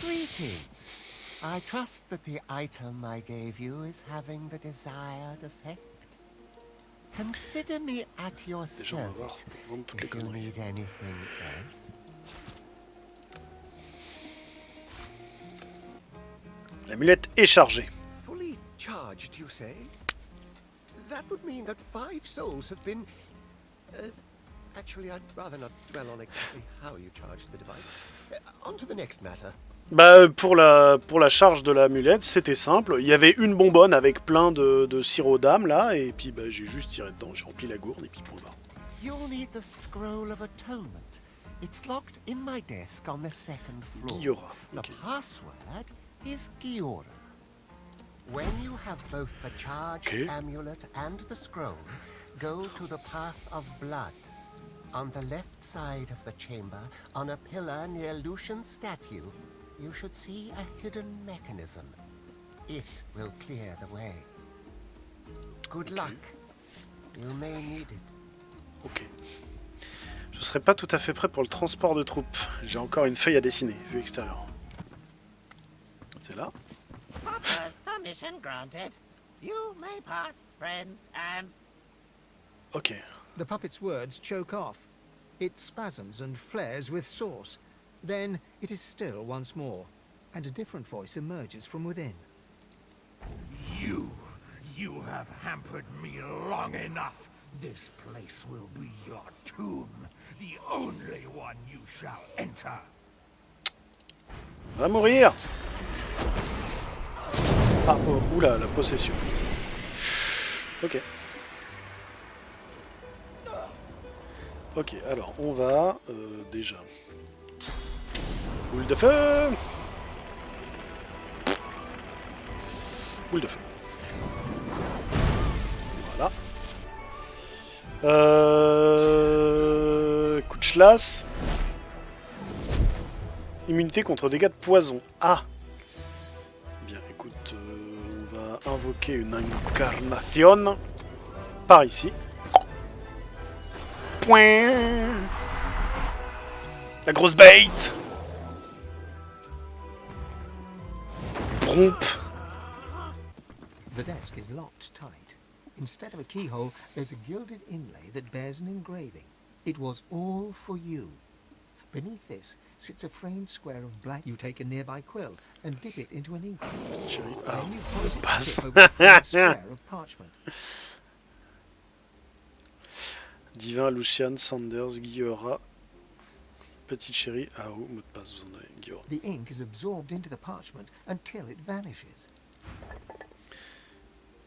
Greetings. I trust that the item I gave you is having the desired effect. Consider me at your service if you need anything else. L'amulette est chargée. Fully charged, you say? That would mean that 5 souls have been... actually, I'd rather not dwell on exactly how you charged the device. On to the next matter. Bah, pour la charge de l'amulette, c'était simple. Il y avait une bonbonne avec plein de sirop d'âme, là, et puis bah, j'ai juste tiré dedans. J'ai rempli la gourde, et puis point barre. You'll need the scroll of atonement. It's locked in my desk on the 2nd floor. Guillora. The Okay. password is Giora. When you have both the charged amulet and the scroll, go to the path of blood. On the left side of the chamber, on a pillar near Lucian's statue, you should see a hidden mechanism. It will clear the way. Good luck. You may need it. Ok. Je serai pas tout à fait prêt pour le transport de troupes. J'ai encore une feuille à dessiner, vue extérieure. C'est là. Papa's permission granted. You may pass, friend, and... Ok. The puppet's words choke off. It spasms and flares with sauce. Then it is still once more, and a different voice emerges from within. You have hampered me long enough. This place will be your tomb, the only one you shall enter. Va mourir. Ah, oh, oula, la possession. Ok. Ok, alors on va déjà. Boule de feu. Boule de feu. Voilà. Coup de chlasse. Immunité contre dégâts de poison. Ah. Bien, écoute, on va invoquer une incarnation par ici. Point. La grosse bête. Bromp. The desk is locked tight. Instead of a keyhole, there's a gilded inlay that bears an engraving. It was all for you. Beneath this sits a framed square of black. You take a nearby quill and dip it into an ink. Then you close it and flip over a framed square of parchment. Divin, Lucian, Sanders, Guillora, Petite Chérie, Ao, mot de passe, vous en avez, Guillora. The ink is absorbed into the parchment until it vanishes.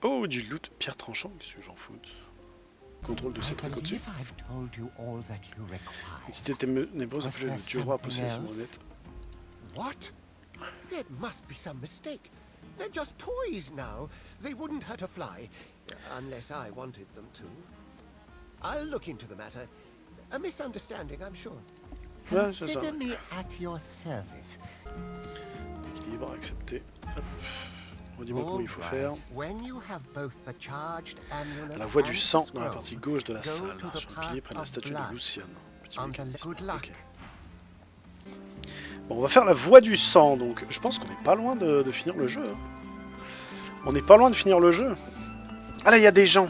Oh, du loot, pierre tranchant, qu'est-ce que j'en fous? Contrôle de ces trucs au-dessus. Entité ténébreuse appelée le dieu roi à posséder son monette. What? There must be some mistake. They're just toys now. They wouldn't hurt a fly, unless I wanted them to. I'll look into the matter. A misunderstanding, I'm sure. Ouais, c'est ça. Consider me at your service. Équilibre, accepté. Hop. Redis-moi comment il faut faire. À la voie du sang, dans la partie gauche de la salle, sur le pilier près de la statue de Lucian. Petit mécanisme. Okay. Bon, on va faire la voie du sang, donc je pense qu'on n'est pas loin de finir le jeu. Hein. On n'est pas loin de finir le jeu. Ah là, il y a des gens.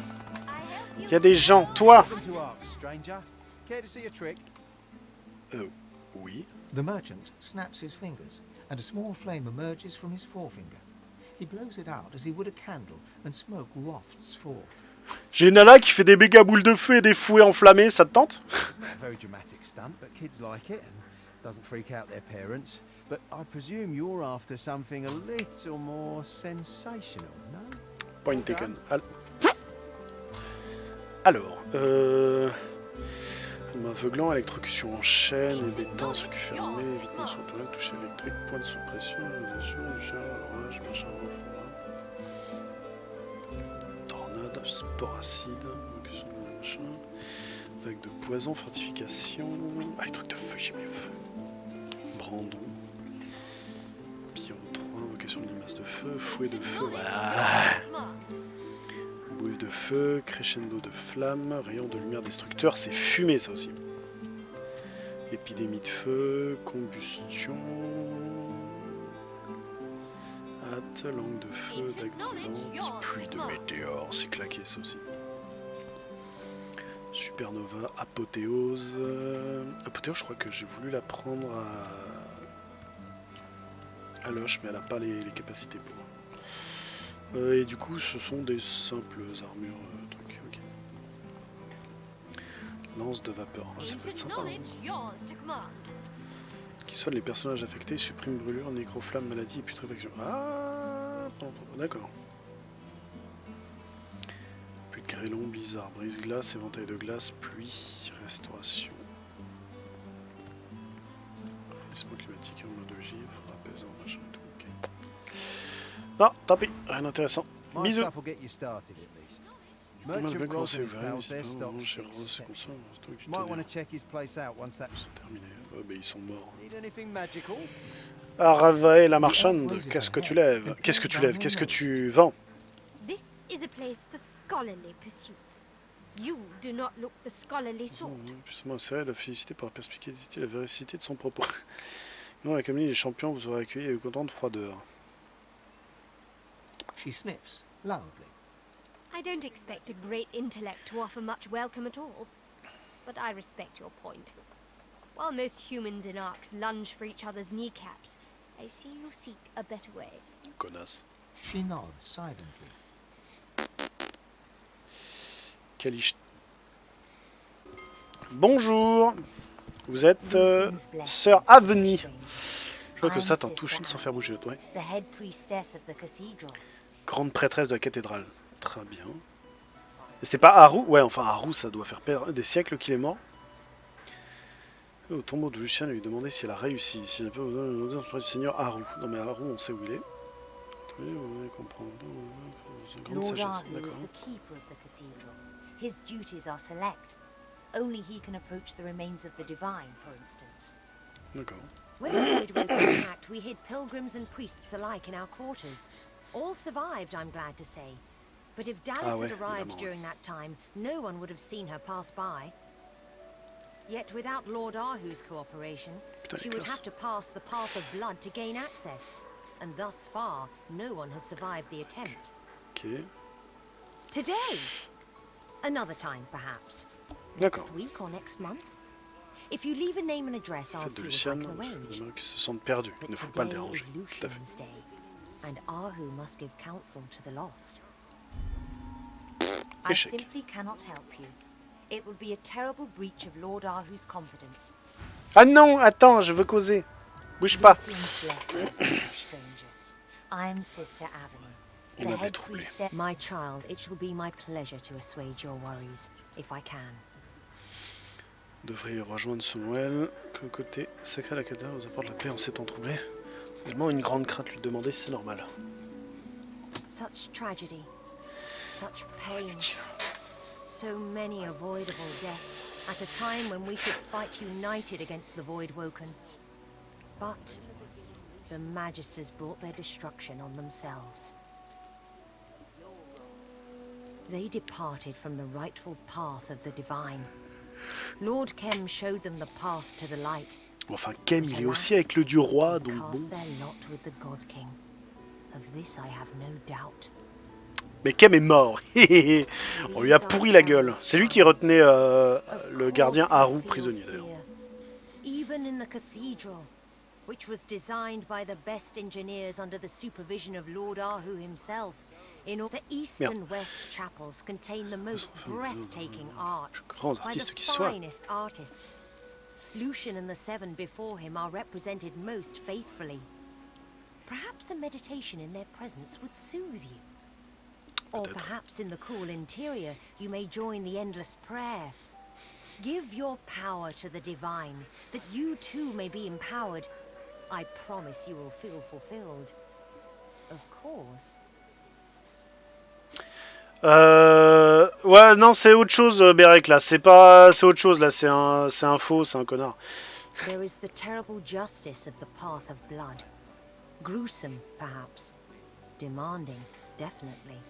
Il y a des gens. Toi. Oui. The merchant snaps his fingers, and a small flame emerges from his forefinger. He blows it out as he would a candle, and smoke wafts forth. J'ai une nana qui fait des méga boules de feu et des fouets enflammés, ça te tente? It's not a very dramatic stunt, but kids like it and doesn't freak out their parents. But I presume you're after something a little more sensational, no? Point taken. Alors, aveuglant, électrocution en chaîne, hébétant, circuit fermé, évitement sur toilette, touche électrique, point de sous pression, évasion, orage, machin, tornade, sport acide, machin, vague de poison, fortification, ah les trucs de feu, j'ai mes feux, brandon, pyro 3, invocation de limace de feu, fouet de feu, voilà. Boule de feu, crescendo de flamme, rayon de lumière destructeur, c'est fumé ça aussi. Épidémie de feu, combustion, langue de feu, dague brûlante, pluie de météores, c'est claqué ça aussi. Supernova, apothéose. Apothéose, je crois que j'ai voulu la prendre à Loche, mais elle n'a pas les capacités pour. Et du coup, ce sont des simples armures trucs. Ok. Lance de vapeur, ça peut être sympa. Qui soignent les personnages affectés, supprime brûlure, nécroflamme, maladie et putréfaction. Ah, d'accord. Plus de grêlon, blizzard, brise-glace, éventail de glace, pluie, restauration. Refroidissement climatique, armure de givre, apaisant, machin et tout. Ok. Non, tant pis, rien d'intéressant. Bisous. Merchant Rosin C'est terminé. Oh, ben, ils sont morts. Aravae la marchande, qu'est-ce que tu lèves? Qu'est-ce que tu lèves? Qu'est-ce que tu vends? This is a place for scholarly pursuits. You do not look the scholarly sort. Justement, c'est vrai, la félicité pour la perspicacité et la véracité de son propos. Non, la Camille, les champions vous aurez accueilli avec autant de froideur. She sniffs loudly. I don't expect a great intellect to offer much welcome at all, but I respect your point. While most humans in arcs lunge for each other's kneecaps, I see you seek a better way. Connasse. She nods silently. Caliche. Bonjour. Vous êtes sœur Avenue. Je crois que ça t'en touche une sans faire bouger l'autre, ouais. Grande prêtresse de la cathédrale. Très bien. Et c'était pas Haru? Ouais, enfin Haru, ça doit faire des siècles qu'il est mort. Au tombeau de Lucien, lui demander si elle a réussi. Si elle peut vous donner l'audience du Seigneur Haru. Non mais Haru, on sait où il est. Vous comprendre. Grande sagesse, d'accord. His duties are select. Only he can approach the remains of the divine, for instance. D'accord. When the void woken attacked, we hid pilgrims and priests alike in our quarters. All survived, I'm glad to say. But if Dallas had arrived during that time, no one would have seen her pass by. Yet without Lord Ahu's cooperation, she would have to pass the path of blood to gain access. And thus far, no one has survived the attempt. Okay. Today! Another time, perhaps. Next week or next month? If you leave a name and address, I'll see what I can arrange. Qui se sentent perdus. Il ne faut pas le déranger. Tout à fait. And Ahu must give counsel to the lost. I simply cannot help you. It would be a terrible breach of Lord Ahu's confidence. Ah non, attends, je veux causer. Bouge pas. I am Sister Avenue. On m'avait troublé. My child, it shall be my pleasure to assuage your worries, if I can. Devriez rejoindre selon elle. Que côté sacré la cathédrale vous apporte la paix en ces temps troublés. Tellement une grande crainte lui demander si c'est normal. Such tragedy, such pain, so many avoidable deaths at a time when we should fight united against the void woken. But the Magisters brought their destruction on themselves. They departed from the rightful path of the divine. Lord Kem showed them the path to the light. Enfin, Kem, il est aussi avec le dieu roi, donc bon. Mais Kem est mort. On lui a pourri la gueule. C'est lui qui retenait le gardien Haru prisonnier, d'ailleurs. Even in the cathedral, which was designed by the best engineers under the supervision of Lord Ahu himself. In all the east and west chapels contain the most breathtaking art by the finest artists. Lucian and the seven before him are represented most faithfully. Perhaps a meditation in their presence would soothe you. Or perhaps in the cool interior you may join the endless prayer. Give your power to the divine, that you too may be empowered. I promise you will feel fulfilled. Of course. Ouais, non, c'est autre chose, Bérec, là. C'est autre chose, là. C'est un faux, c'est un connard. There is the terrible justice of the path of blood. Gruesome, perhaps. Demanding, definitely.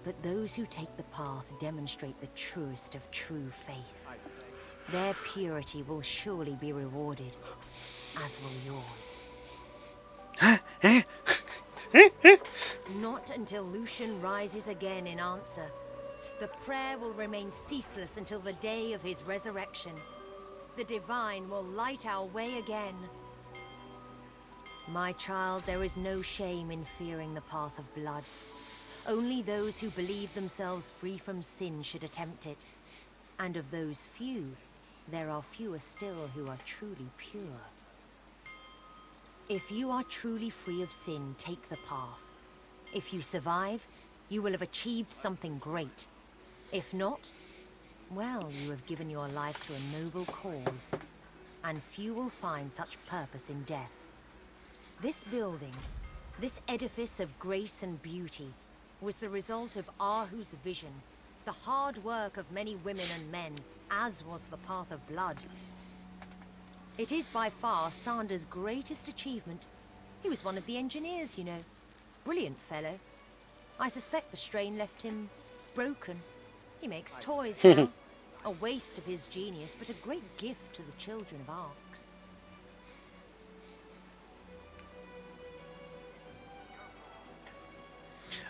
But those who take the path demonstrate the truest of true faith. Their purity will surely be rewarded, as will yours. not until Lucian rises again in answer. The prayer will remain ceaseless until the day of his resurrection. The divine will light our way again. My child, there is no shame in fearing the path of blood. Only those who believe themselves free from sin should attempt it. And of those few, there are fewer still who are truly pure. If you are truly free of sin, take the path. If you survive, you will have achieved something great. If not, well, you have given your life to a noble cause, and few will find such purpose in death. This building, this edifice of grace and beauty, was the result of Ahu's vision, the hard work of many women and men, as was the path of blood. It is by far Sander's greatest achievement. He was one of the engineers, you know. Brilliant fellow. I suspect the strain left him broken. He makes toys now. A waste of his genius, but a great gift to the children of Arx.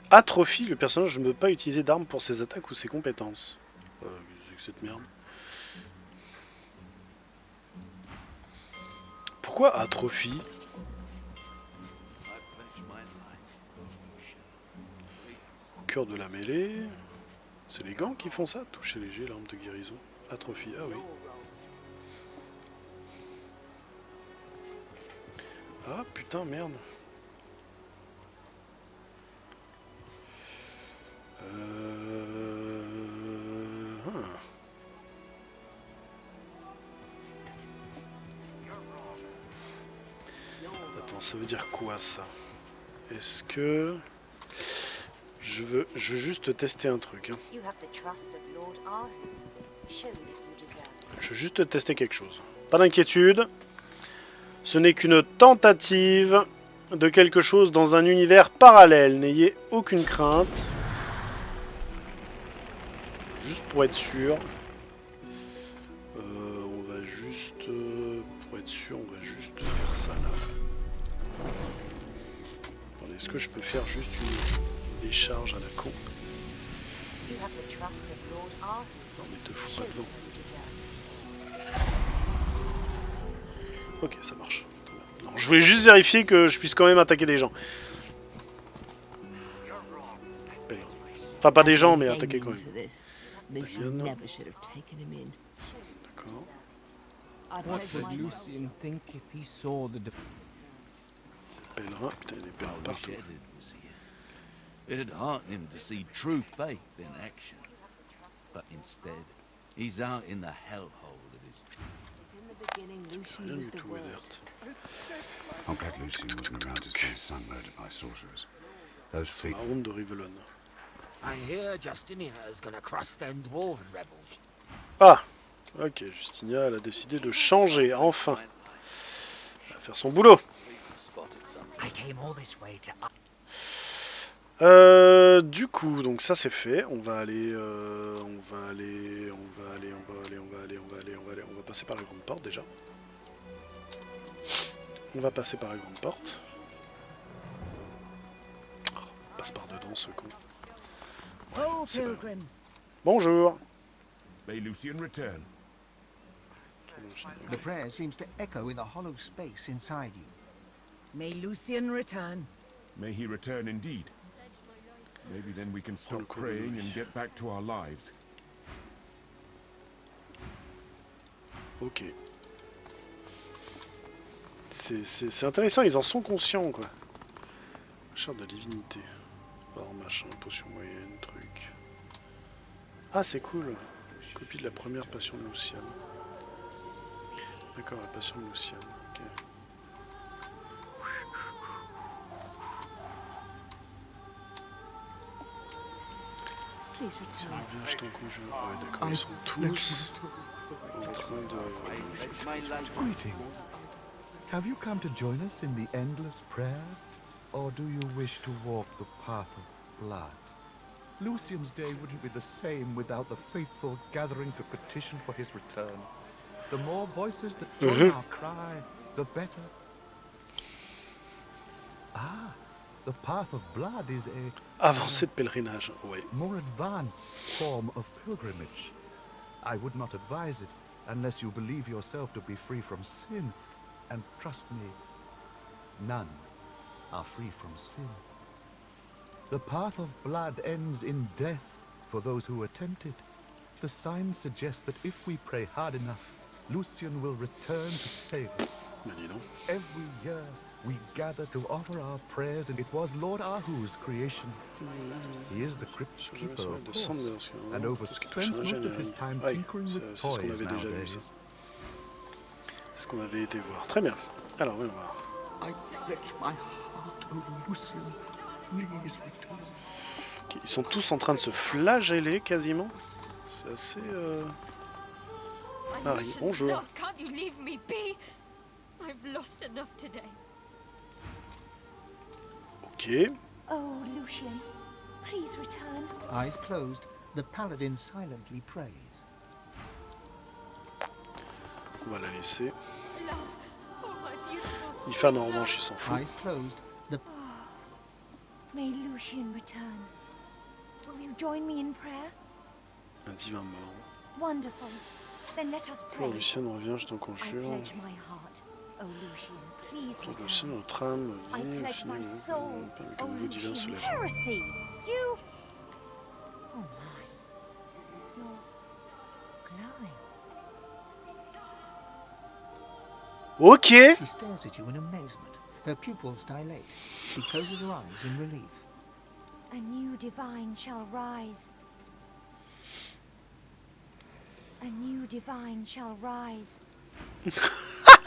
Atrophie, le personnage ne peut pas utiliser d'armes pour ses attaques ou ses compétences. Qu'est-ce que cette merde? Pourquoi atrophie? Au cœur de la mêlée. C'est les gants qui font ça? Toucher léger, l'arme de guérison. Atrophie, ah oui. Ah putain, merde. Attends, ça veut dire quoi ça? Est-ce que... Je veux juste tester un truc. Hein. Je veux juste tester quelque chose. Pas d'inquiétude. Ce n'est qu'une tentative de quelque chose dans un univers parallèle. N'ayez aucune crainte. Juste pour être sûr. On va juste... pour être sûr, on va juste faire ça là. Attendez, est-ce que je peux faire juste une... décharge à la con? Non mais te fous pas devant. Ok, ça marche. Non, je voulais juste vérifier que je puisse quand même attaquer des gens. Enfin pas des gens mais attaquer quand même. D'accord. Pèlerin, putain il y a des pèlerins partout. It'd hearten him to see true faith in action. But instead, he's out in the hellhole of his... In the beginning, Lucian was the word. I'm glad Lucian wasn't around to see his son murdered by sorcerers. Those feet... I hear Justinia is gonna crush them dwarven rebels. Ah, ok, Justinia elle a décidé de changer, enfin. Elle va faire son boulot. I came all this way to... Du coup, donc ça c'est fait. On va passer par la grande porte déjà. On va passer par la grande porte. Oh, passe par dedans ce con. Ouais, bonjour. May Lucian return. The prayer seems to echo in the hollow space inside you. May Lucian return. May he return indeed. Maybe then we can stop praying and get back to our lives. Ok. C'est intéressant, ils en sont conscients quoi. Charte de divinité. Or machin, potion moyenne, truc. Ah c'est cool. Copie de la première passion de Lucian. D'accord, la passion de Lucian. Ok. Je t'en conjure. Ouais, d'accord, ils sont tous en train de... Greetings. Have you come to join us in the endless prayer? Or do you wish to walk the path of blood? Lucian's day wouldn't be the same without the faithful gathering to petition for his return. The more voices that join our cry, the better. Ah, The path of blood is Avancée de pèlerinage, ouais. more advanced form of pilgrimage. I would not advise it unless you believe yourself to be free from sin. And trust me, none are free from sin. The path of blood ends in death for those who attempt it. The signs suggest that if we pray hard enough, Lucian will return to save us. Every year we gather to offer our prayers, and it was Lord Ahu's creation. He is the crypt keeper, of course, and overspends most of his time tinkering with toys nowadays. C'est ce qu'on avait été voir. Très bien. Alors, voyons voir. I pledge my heart, oh Lucian, please return. Okay, ils sont tous en train de se flageller quasiment. C'est assez... Marie, bonjour. Can't you leave me be? I've lost enough today. Ok. Oh, Lucian, please return. Eyes closed, the paladin silently prays. On va la laisser. Love, oh my beautiful Ifan en revanche, il s'en fout. Eyes closed, the... May Lucian return. Will you join me in prayer? Un divin mort. Wonderful. Then let us pray. Oh, Lucien revient, je t'en I conjure. pledge my heart. Oh, Lucian, please return. Lucien, notre âme, I vie, pledge my soul. que Oh, nouveau divin Lucian, se lève. heresy. You... Oh my. You're glowing. Ok. She stares at you in amazement. Her pupils dilate. She closes her eyes in relief. A new divine shall rise. A new divine shall rise.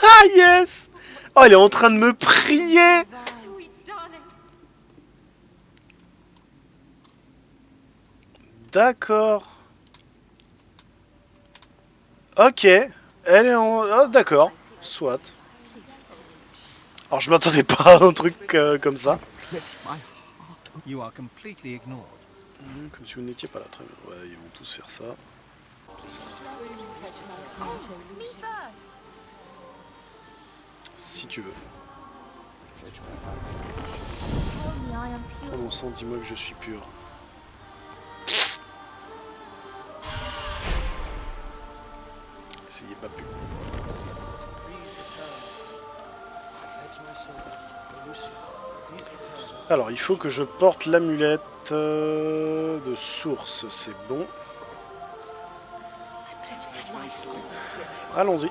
Ah yes. Oh, elle est en train de me prier. Sweet darling. D'accord. Ok. Elle est en... Oh, d'accord. Soit. Alors, je m'attendais pas à un truc comme ça. You are completely ignored. Comme si vous n'étiez pas là. Très bien. Ouais, ils vont tous faire ça. Oh, me first. Si tu veux. Tell me I am pure. Prends mon sang, dis-moi que je suis pur. Essayez pas plus. Alors, il faut que je porte l'amulette de source, c'est bon. Allons-y.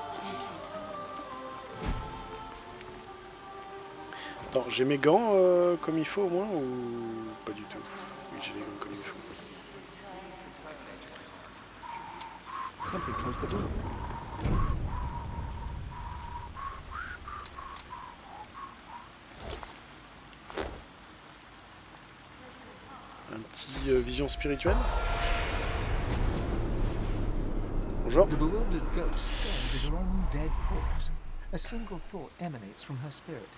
Attends, j'ai mes gants comme il faut au moins ou pas du tout? Oui, j'ai les gants comme il faut. Something closed the door. Un petit vision spirituelle. Bonjour. The bewildered ghost stares at her own dead corpse. A single thought emanates from her spirit.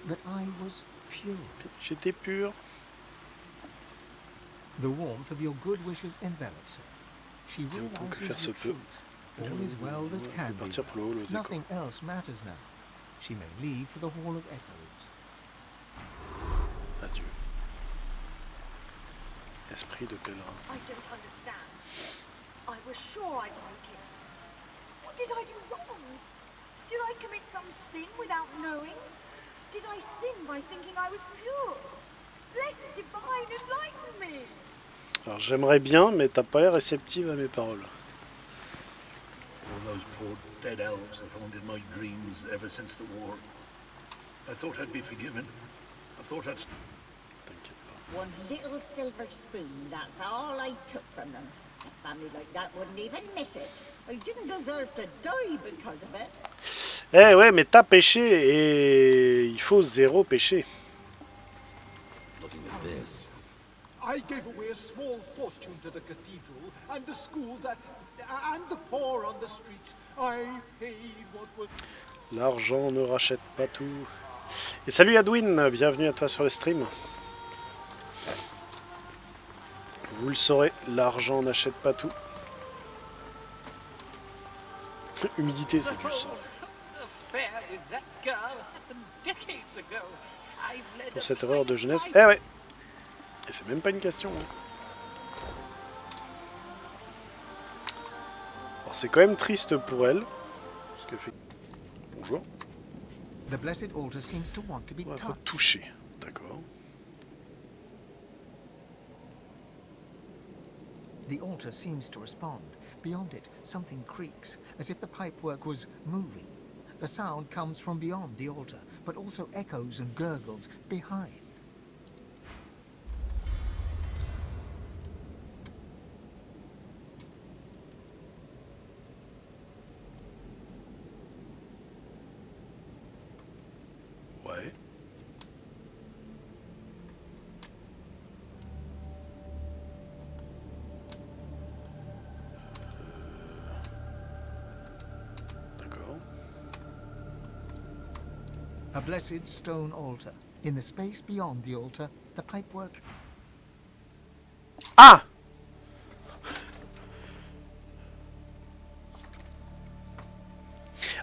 That I was pure. J'étais pur. The warmth of your good wishes envelops her. She Autant que faire realizes se the peut. truth. All is well that can be. Partir pour le haut, les échos. Nothing else matters now. She may leave for the Hall of Echoes. Adieu. Esprit de pèlerin. I don't understand. I was sure I'd make it. What did I do wrong? Did I commit some sin without knowing? Did I sin by thinking I was pure? Blessed divine, enlighten me! Alors j'aimerais bien, mais t'as pas l'air réceptive à mes paroles. All those poor dead elves have haunted my dreams ever since the war. I thought I'd be forgiven. I thought I'd... One little silver spoon, that's all I took from them. A family like that wouldn't even miss it. I didn't deserve to die because of it. Eh ouais, mais t'as péché et il faut 0 péché. Looking at this. I gave away a small fortune to the cathedral and the schools and the poor on the streets. I paid what was... L'argent ne rachète pas tout. Et salut Adwin, bienvenue à toi sur le stream. Vous le saurez, l'argent n'achète pas tout. Humidité, c'est du sang. Affair with that girl happened decades ago. Pour cette erreur de jeunesse. Eh ouais. Et c'est même pas une question. Hein. Alors c'est quand même triste pour elle. Parce que fait... Bonjour. The blessed altar seems to want to be On va être touched. touché. D'accord. The altar seems to respond. Beyond it, something creaks, as if the pipework was moving. The sound comes from beyond the altar, but also echoes and gurgles behind. Ouais. D'accord. A blessed stone altar. In the space beyond the altar, the pipework... Ah!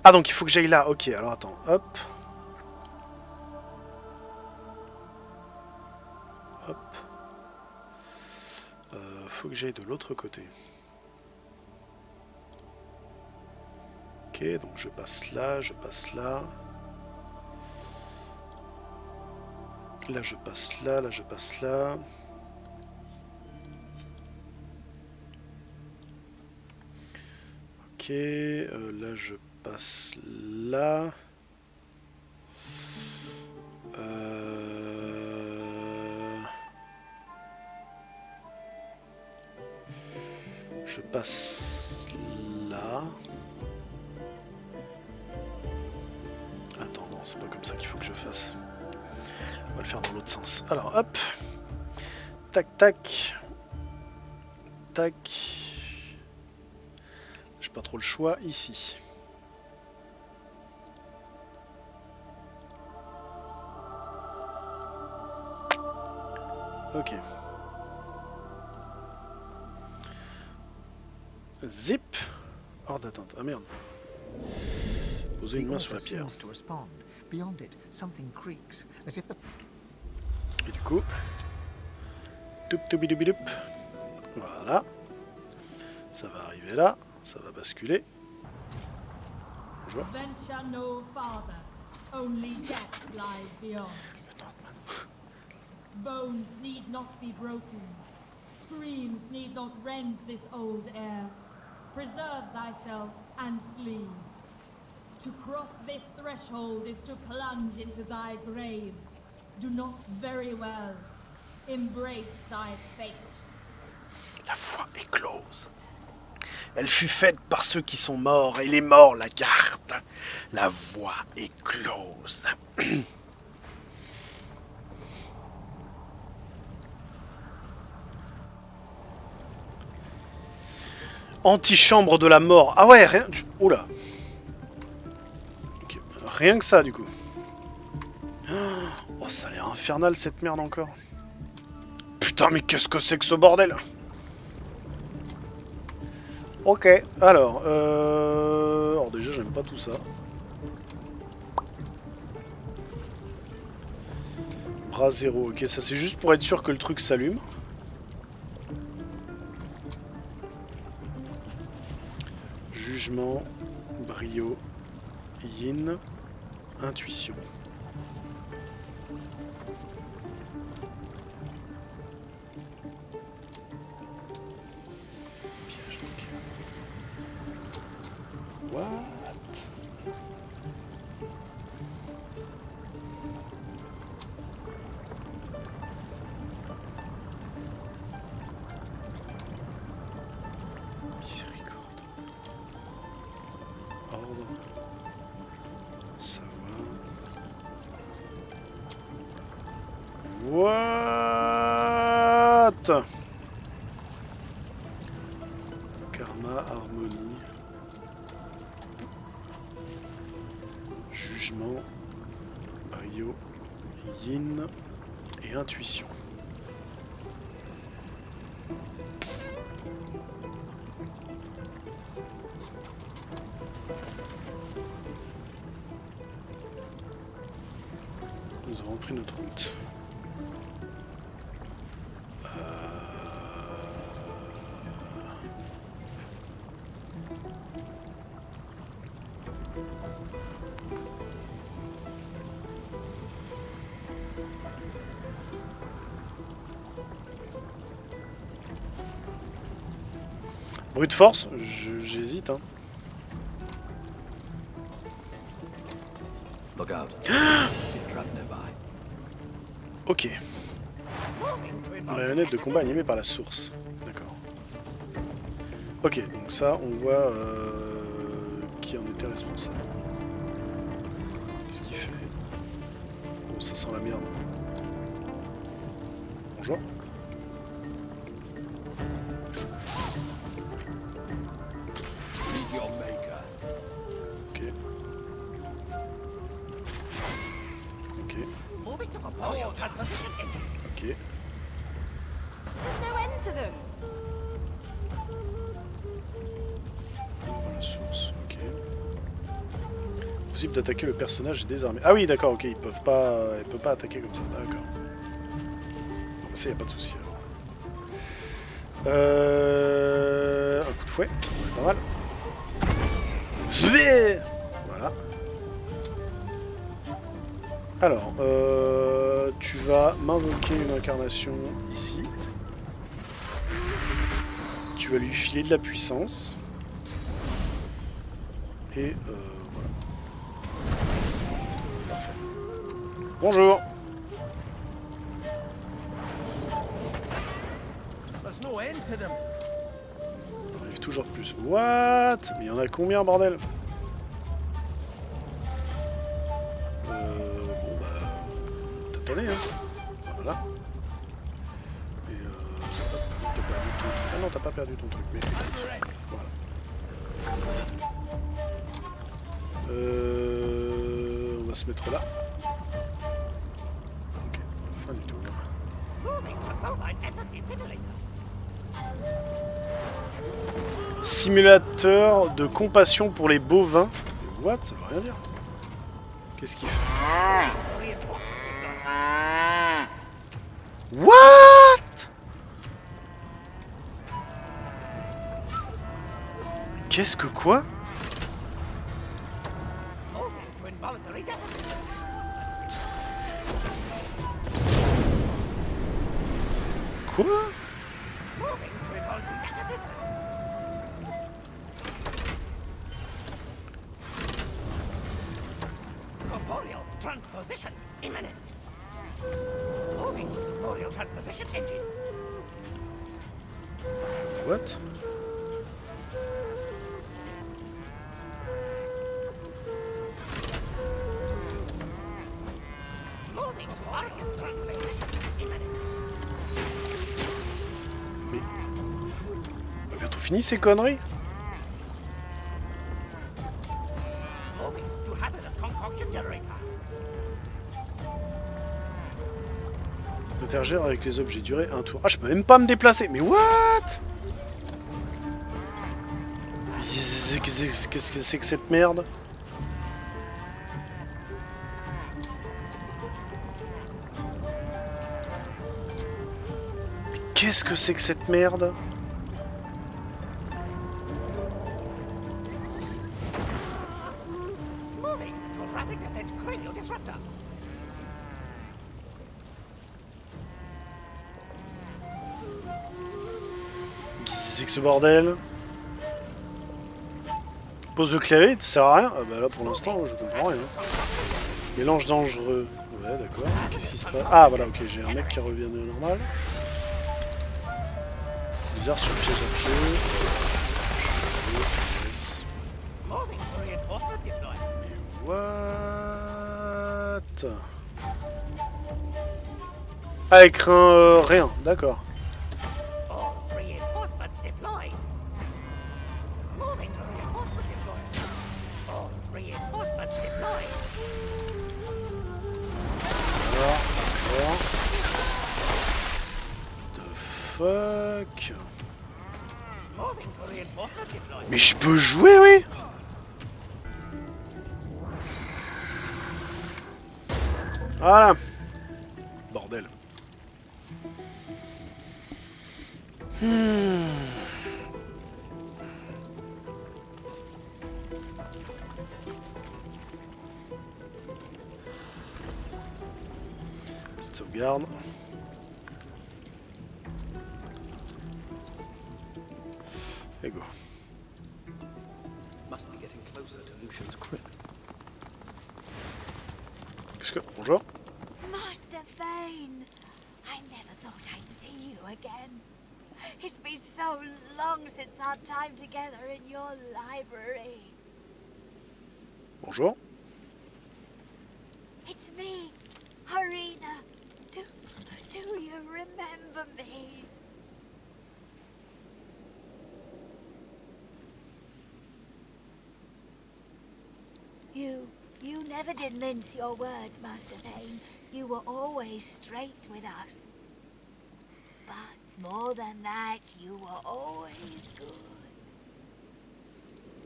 Ah donc il faut que j'aille là. Ok, alors attends. Hop. Hop. Faut que j'aille de l'autre côté. Ok, donc je passe là, je passe là. Là je passe là, là je passe là. Ok, là je passe là. Je passe là. Attends, non, c'est pas comme ça qu'il faut que je fasse. On va le faire dans l'autre sens. Alors, hop. Tac, tac. Tac. J'ai pas trop le choix ici. Ok. Zip. Hors d'atteinte. Ah merde. Poser une main sur la pierre. Et du coup... Toup toubidoubidoup. Voilà. Ça va arriver là. Ça va basculer. Bonjour. Venture no farther. Only death lies beyond. Bones need not be broken. Screams need not rend this old air. Preserve thyself and flee. To cross this threshold is to plunge into thy grave. Do not very well. Embrace thy fate. La voie est close. Elle fut faite par ceux qui sont morts, et les morts la gardent. La voie est close. Antichambre de la mort. Ah ouais, rien... Oula. Okay. Rien que ça, du coup. Oh, ça a l'air infernal, cette merde, encore. Putain, mais qu'est-ce que c'est que ce bordel? Ok, alors... Alors déjà, j'aime pas tout ça. Bras zéro. Ok, ça c'est juste pour être sûr que le truc s'allume. Jugement, brio, yin, intuition. Piège, ok. What? Ça va. What? Karma, harmonie. Jugement. Brio. Yin. Et intuition. nous avons pris notre route. Brute force, j'hésite. Hein. Ok. Marionnette de combat animée par la source. D'accord. Ok, donc ça, on voit qui en était responsable. Qu'est-ce qu'il fait? Oh, ça sent la merde. Bonjour. Ok. Ok. Ok. There's no end to them. La source, ok. Possible d'attaquer le personnage désarmé. Ah oui, d'accord, ok, ils peuvent pas attaquer comme ça. D'accord. Non, ça y a pas de souci alors. Un coup de fouet, pas mal. Voilà. Alors, tu vas m'invoquer une incarnation ici. Tu vas lui filer de la puissance. Et voilà. Parfait. Bonjour. On arrive toujours plus. What? Mais il y en a combien, bordel? Bon bah... T'as tanné, hein. Voilà. Et t'as perdu ton truc. Ah non, t'as pas perdu ton truc, mais... Voilà. On va se mettre là. Ok, fin du tour. Simulateur de compassion pour les bovins. What? Ça veut rien dire. Qu'est-ce qu'il fait? What? Qu'est-ce que quoi? Quoi? Transposition imminent. Moving to corporeal transposition engine. What? Moving to Arcus transposition imminent. Mais... On va bientôt finir ces conneries. Moving to hazardous concoction generator. Interagir avec les objets, durer un tour. Ah, je peux même pas me déplacer. Mais what? Qu'est-ce que c'est que cette merde? Qu'est-ce que c'est que cette merde? Moving to rapid descent cranial disruptor. C'est que ce bordel? Pose le clavier, ça sert à rien? Ah bah là pour l'instant je comprends rien. Mélange dangereux. Ouais d'accord. Qu'est-ce qui se passe? Ah voilà, ok, j'ai un mec qui revient de normal. Bizarre sur le piège à pied. Yes. Mais what? Ah, écran rien, d'accord. Fuck. Mais je peux jouer, oui. Voilà. Bordel. Petite sauvegarde. Et go. Must be getting closer to Lucian's crypt. Qu'est-ce que... Bonjour. Master Vane, I never thought I'd see you again. It's been so long since our time together in your library. Bonjour. It's me, Harina. Do you remember me? You never did mince your words, Master Vane. You were always straight with us. But more than that, you were always good.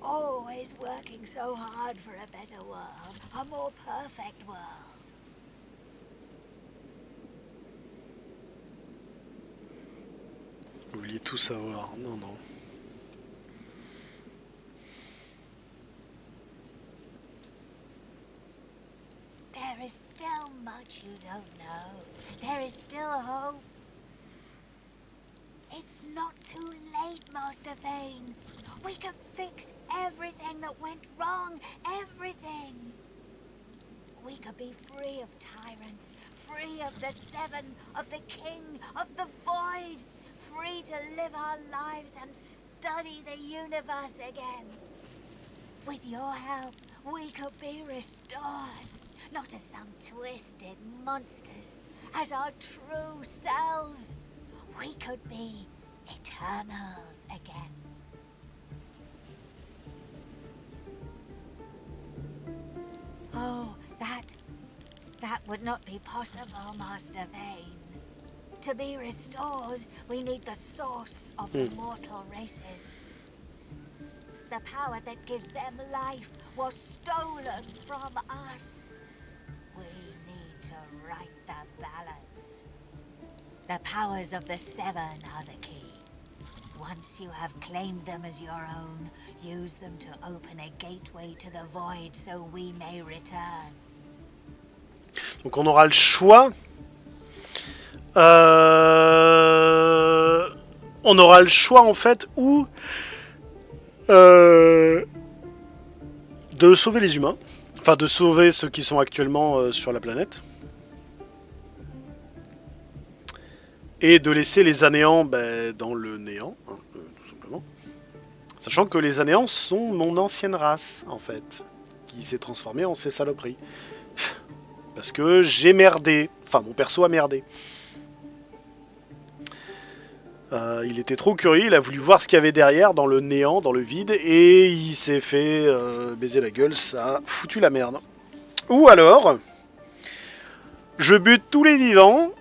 Always working so hard for a better world, a more perfect world. Vous vouliez tout savoir. Non, non. There is still much you don't know. There is still hope. It's not too late, Master Vane. We can fix everything that went wrong. Everything. We could be free of tyrants, free of the Seven, of the King, of the Void, free to live our lives and study the universe again. With your help, we could be restored, not as some twisted monsters, as our true selves. We could be eternals again. Oh, that would not be possible, Master Vane. To be restored, we need the source of the mortal races. The power that gives them life was stolen from us. We need to right the balance. The powers of the Seven are the key. Once you have claimed them as your own, use them to open a gateway to the void so we may return. Donc on aura le choix. On aura le choix en fait ou de sauver les humains, enfin de sauver ceux qui sont actuellement sur la planète, et de laisser les anéants dans le néant, hein, tout simplement. Sachant que les anéants sont mon ancienne race en fait, qui s'est transformée en ces saloperies. Parce que j'ai merdé, enfin mon perso a merdé. Il était trop curieux, il a voulu voir ce qu'il y avait derrière, dans le néant, dans le vide, et il s'est fait baiser la gueule, ça a foutu la merde. Ou alors, je bute tous les vivants,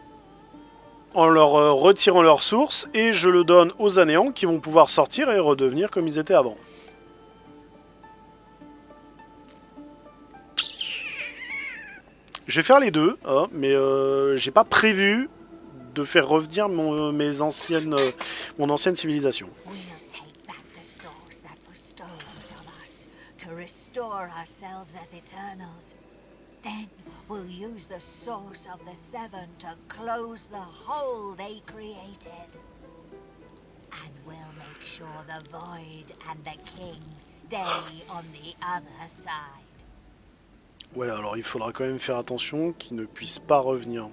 en leur retirant leur source, et je le donne aux anéants qui vont pouvoir sortir et redevenir comme ils étaient avant. Je vais faire les deux, hein, mais j'ai pas prévu de faire revenir mon ancienne civilisation. Then we'll use the source of the Seven to close the hole they created. And we'll make sure the Void and the King stay on the other side. Ouais, alors il faudra quand même faire attention qu'ils ne puissent pas revenir.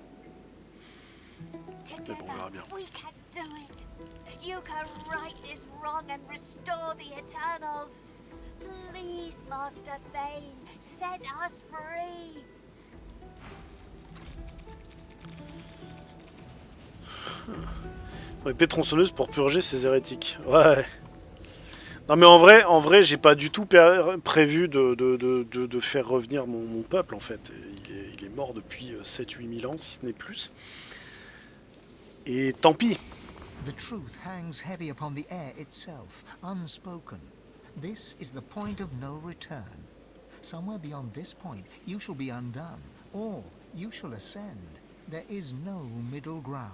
Mais bon, on verra bien. We can do it. You can right this wrong and restore the Eternals. Please, Master Vane, set us free. Épée tronçonneuse pour purger ces hérétiques. Ouais. Non mais en vrai, j'ai pas du tout prévu de faire revenir mon peuple en fait. Il est mort depuis 7-8 000 ans, si ce n'est plus. Et tant pis. The truth hangs heavy upon the air itself, unspoken. This is the point of no return. Somewhere beyond this point, you shall be undone, or You shall ascend. There is no middle ground.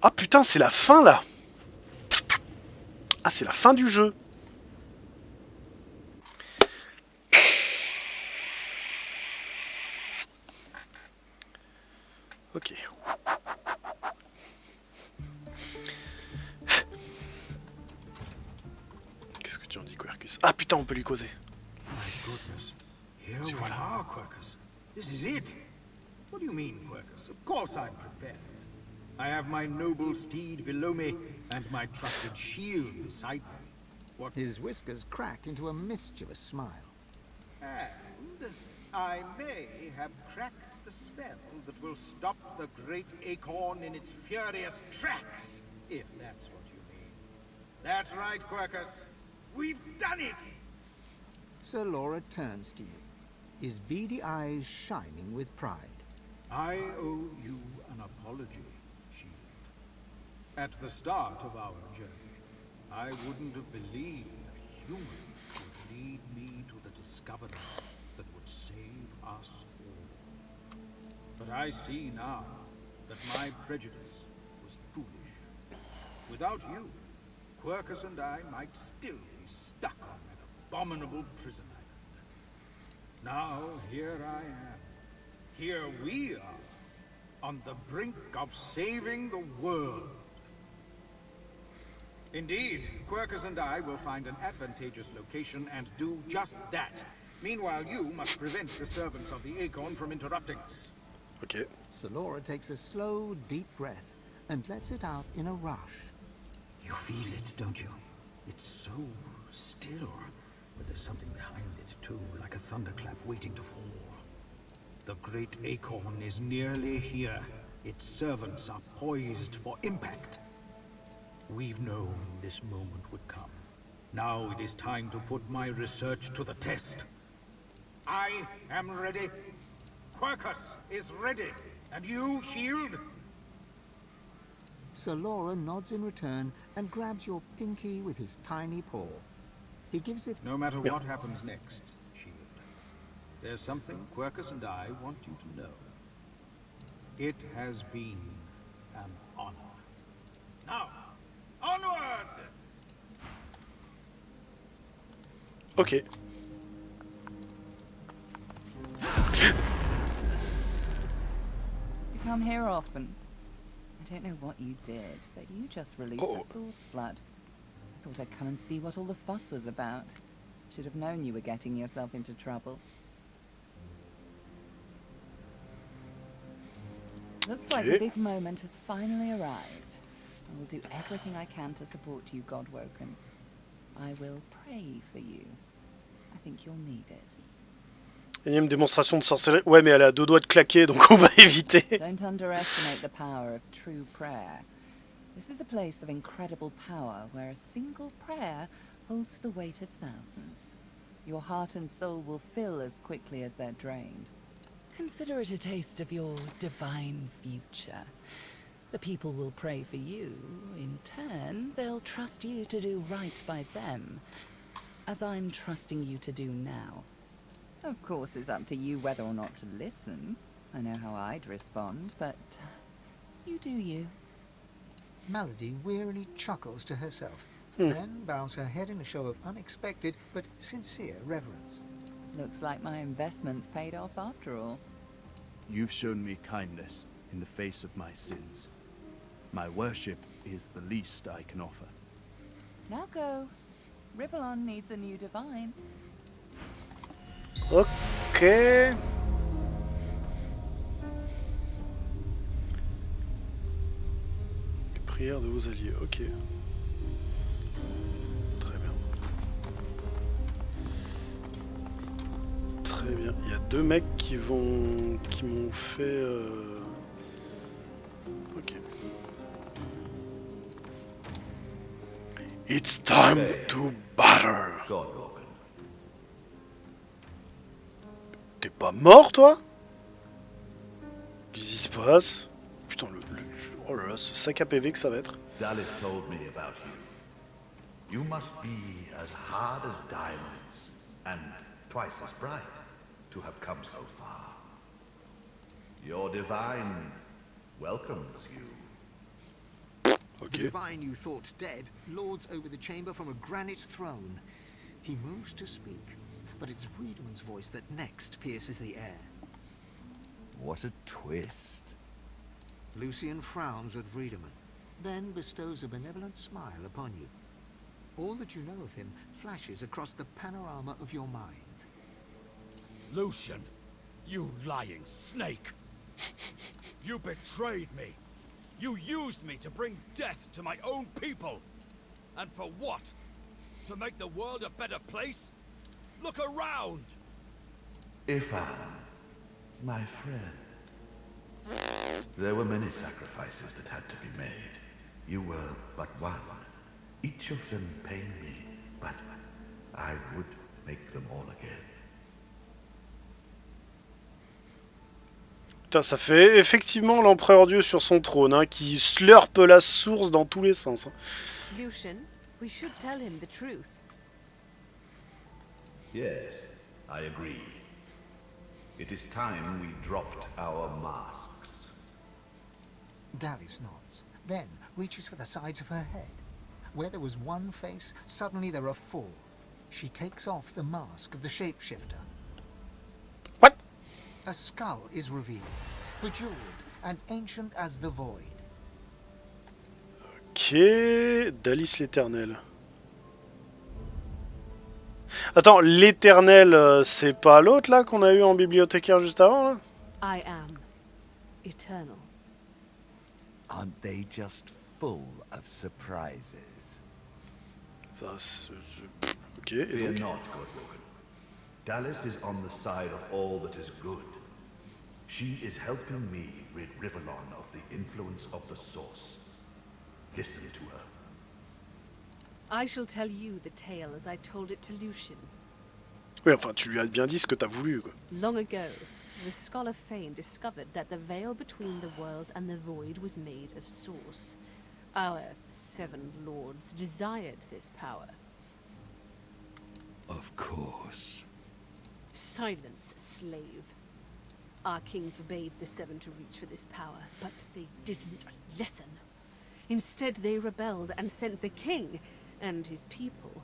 Ah putain, c'est la fin là. Ah, c'est la fin du jeu. Ok. Qu'est-ce que tu en dis, Quercus? Ah putain, on peut lui causer. My goodness. Here we are, Quercus. This is it. What do you mean, Quercus? Of course I'm prepared. I have my noble steed below me, and my trusted shield beside me. What? His whiskers cracked into a mischievous smile. And I may have cracked the spell that will stop the great acorn in its furious tracks, if that's what you mean. That's right, Quercus. We've done it! Sir Laura turns to you, his beady eyes shining with pride. I owe you an apology, Shield. At the start of our journey, I wouldn't have believed a human would lead me to the discoveries that would save us all. But I see now that my prejudice was foolish. Without you, Quercus and I might still be stuck on that abominable prison island. Now, here I am. Here we are, on the brink of saving the world. Indeed, Quercus and I will find an advantageous location and do just that. Meanwhile, you must prevent the servants of the Acorn from interrupting us. Okay. Sir Laura takes a slow, deep breath and lets it out in a rush. You feel it, don't you? It's so still, but there's something behind it too, like a thunderclap waiting to fall. The great acorn is nearly here. Its servants are poised for impact. We've known this moment would come. Now it is time to put my research to the test. I am ready. Quercus is ready. And you, Shield? Sir Laura nods in return and grabs your pinky with his tiny paw. He gives it... No matter what happens next, Shield, there's something Quercus and I want you to know. It has been an honor. Now, onward! Ok. You come here often. I don't know what you did, but you just released a source flood. I thought I'd come and see what all the fuss was about. Should have known you were getting yourself into trouble. Looks like the big moment has finally arrived. I will do everything I can to support you, Godwoken. I will pray for you. I think you'll need it. Énième démonstration de sorcellerie. Ouais, mais elle a deux doigts de claquer, donc on va éviter. Don't underestimate the power of true prayer. This is a place of incredible power where a single prayer holds the weight of thousands. Your heart and soul will fill as quickly as they're drained. Consider it a taste of your divine future. The people will pray for you. In turn, they'll trust you to do right by them, as I'm trusting you to do now. Of course, it's up to you whether or not to listen. I know how I'd respond, but you do you. Melody wearily chuckles to herself, then bows her head in a show of unexpected but sincere reverence. Looks like my investment's paid off after all. You've shown me kindness in the face of my sins. My worship is the least I can offer. Now go. Rivellon needs a new divine. Ok. Les prières de vos alliés, ok. Très bien. Très bien. Il y a deux mecs qui m'ont fait... Ok. It's time to batter. T'es pas mort, toi? Qu'est-ce qui se passe? Putain, oh là là, ce sac à PV que ça va être. Dallas told me about you. You must be as hard as diamonds and twice as bright to have come so far. Your divine welcomes you. The divine you thought dead lords over the chamber from a granite throne. He moves to speak, but it's Wiedemann's voice that next pierces the air. What a twist. Lucian frowns at Wiedemann, then bestows a benevolent smile upon you. All that you know of him flashes across the panorama of your mind. Lucian, you lying snake! You betrayed me! You used me to bring death to my own people! And for what? To make the world a better place? Look around! Ifan, my friend. There were many sacrifices that had to be made. You were but one. Each of them pained me, but I would make them all again. Putain, ça fait effectivement l'empereur Dieu sur son trône, hein, qui slurpe la source dans tous les sens. Hein. Lucian, we should tell him the truth. Yes, I agree. It is time we dropped our masks. Dallis nods, then reaches for the sides of her head. Where there was one face, suddenly there are four. She takes off the mask of the shapeshifter. What? A skull is revealed, bejeweled and ancient as the void. Ok, Dallis l'Éternel. Attends, l'Éternel, c'est pas l'autre là qu'on a eu en bibliothécaire juste avant là? I am eternal. Aren't they just full of surprises? Ça, ok, Fear et donc... not, Godwoken. Dallis is on the side of all that is good. She is helping me rid Rivellon of the influence of the Source. Listen to her. I shall tell you the tale as I told it to Lucian. Oui, enfin, tu lui as bien dit ce que t'as voulu, quoi. Long ago, the scholar Fane discovered that the veil between the world and the void was made of Source. Our 7 lords desired this power. Of course. Silence, slave. Our king forbade the 7 to reach for this power, but they didn't listen. Instead, they rebelled and sent the king and his people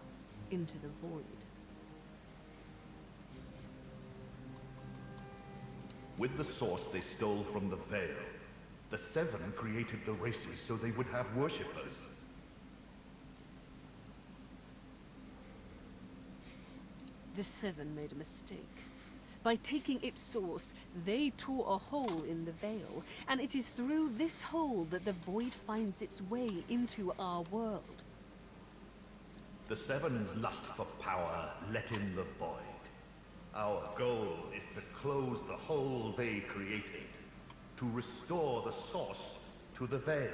into the void. With the Source they stole from the Veil. The 7 created the races so they would have worshippers. The 7 made a mistake. By taking its source, they tore a hole in the veil, and it is through this hole that the void finds its way into our world. The 7's lust for power let in the void. Our goal is to close the hole they created, to restore the Source to the Veil.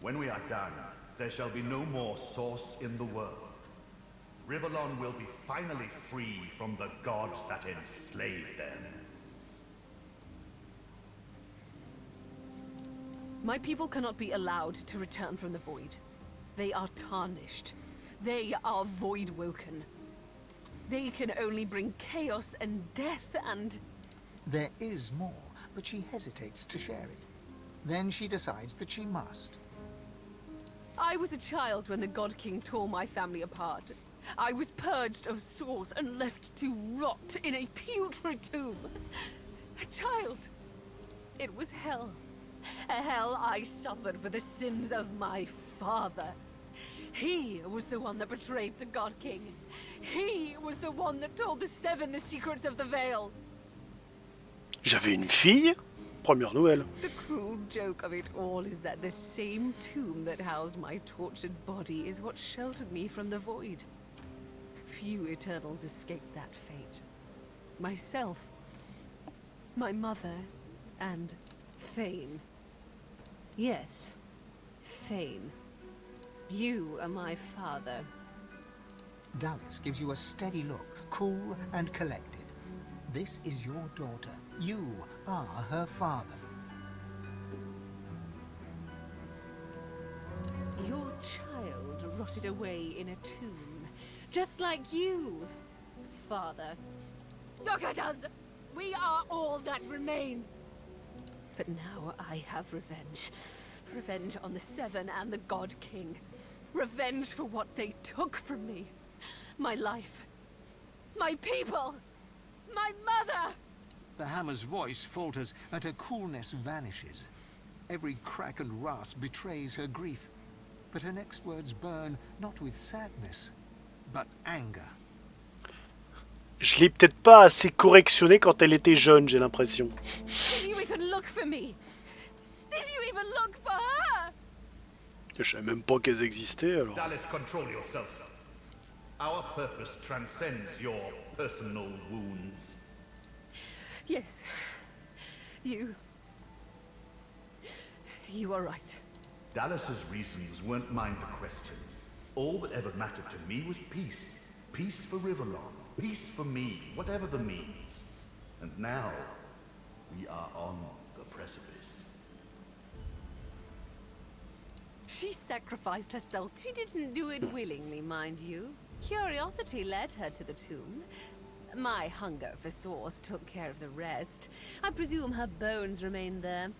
When we are done, there shall be no more Source in the world. Rivellon will be finally free from the gods that enslaved them. My people cannot be allowed to return from the void. They are tarnished. They are void-woken. They can only bring chaos and death and... There is more, but she hesitates to share it. Then she decides that she must. I was a child when the God King tore my family apart. I was purged of Source and left to rot in a putrid tomb. A child. It was hell. A hell I suffered for the sins of my father. He was the one that betrayed the God King. He was the one that told the 7 the secrets of the Veil. J'avais une fille? Première nouvelle. The cruel joke of it all is that the same tomb that housed my tortured body is what sheltered me from the void. Few Eternals escaped that fate. Myself, my mother, and Fane. Yes, Fane. You are my father. Dallis gives you a steady look, cool and collected. This is your daughter. You are her father. Your child rotted away in a tomb, just like you, father. Look at us! We are all that remains. But now I have revenge. Revenge on the Seven and the God King. Revenge for what they took from me. My life. My people. My mother. The hammer's voice falters and her coolness vanishes. Every crack and rasp betrays her grief. But her next words burn not with sadness, but anger. Je l'ai peut-être pas assez correctionné quand elle était jeune, j'ai l'impression. Did you even look for me? Did you even look for her? Je savais même pas qu'elles existaient alors. Dallas, control yourself. Our purpose transcends your personal wounds. Yes. You are right. Dallas's reasons weren't mine to question. All that ever mattered to me was peace. Peace for Riverlon. Peace for me, whatever the means. And now, we are on the precipice. She sacrificed herself. She didn't do it willingly, mind you. Curiosity led her to the tomb. My hunger for source took care of the rest. I presume her bones remained there.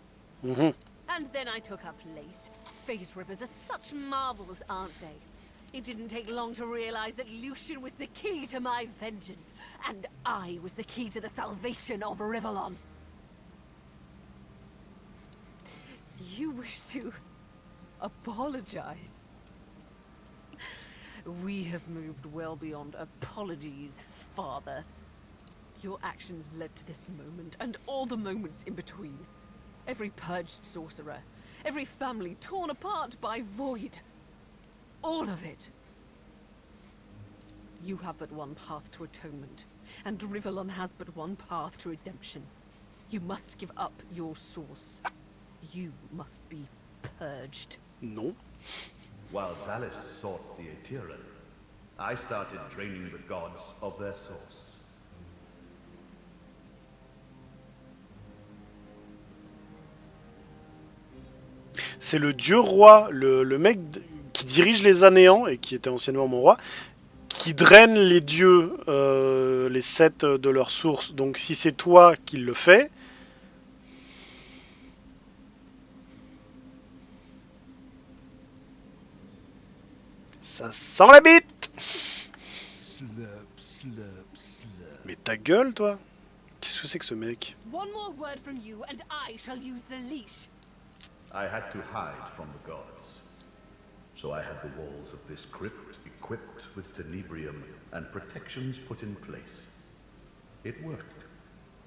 And then I took her place. Face rippers are such marvels, aren't they? It didn't take long to realize that Lucian was the key to my vengeance, and I was the key to the salvation of Riverlon. You wish to apologize? We have moved well beyond apologies, Father. Your actions led to this moment, and all the moments in between. Every purged sorcerer, every family torn apart by void. All of it. You have but one path to atonement, and Riverlon has but one path to redemption. You must give up your source. You must be purged. Non. While Dallas sought the Aetiran, I started draining the gods of their source. C'est le dieu roi, le mec qui dirige les anéants et qui était anciennement mon roi, qui draine les dieux, les 7 de leur source. Donc si c'est toi qui le fais, ça sent la bite. Mais ta gueule, toi. Qu'est-ce que c'est que ce mec? One more word from you and I shall use the leash. I had to hide from the gods. So I had the walls of this crypt equipped with tenebrium and protections put in place. It worked.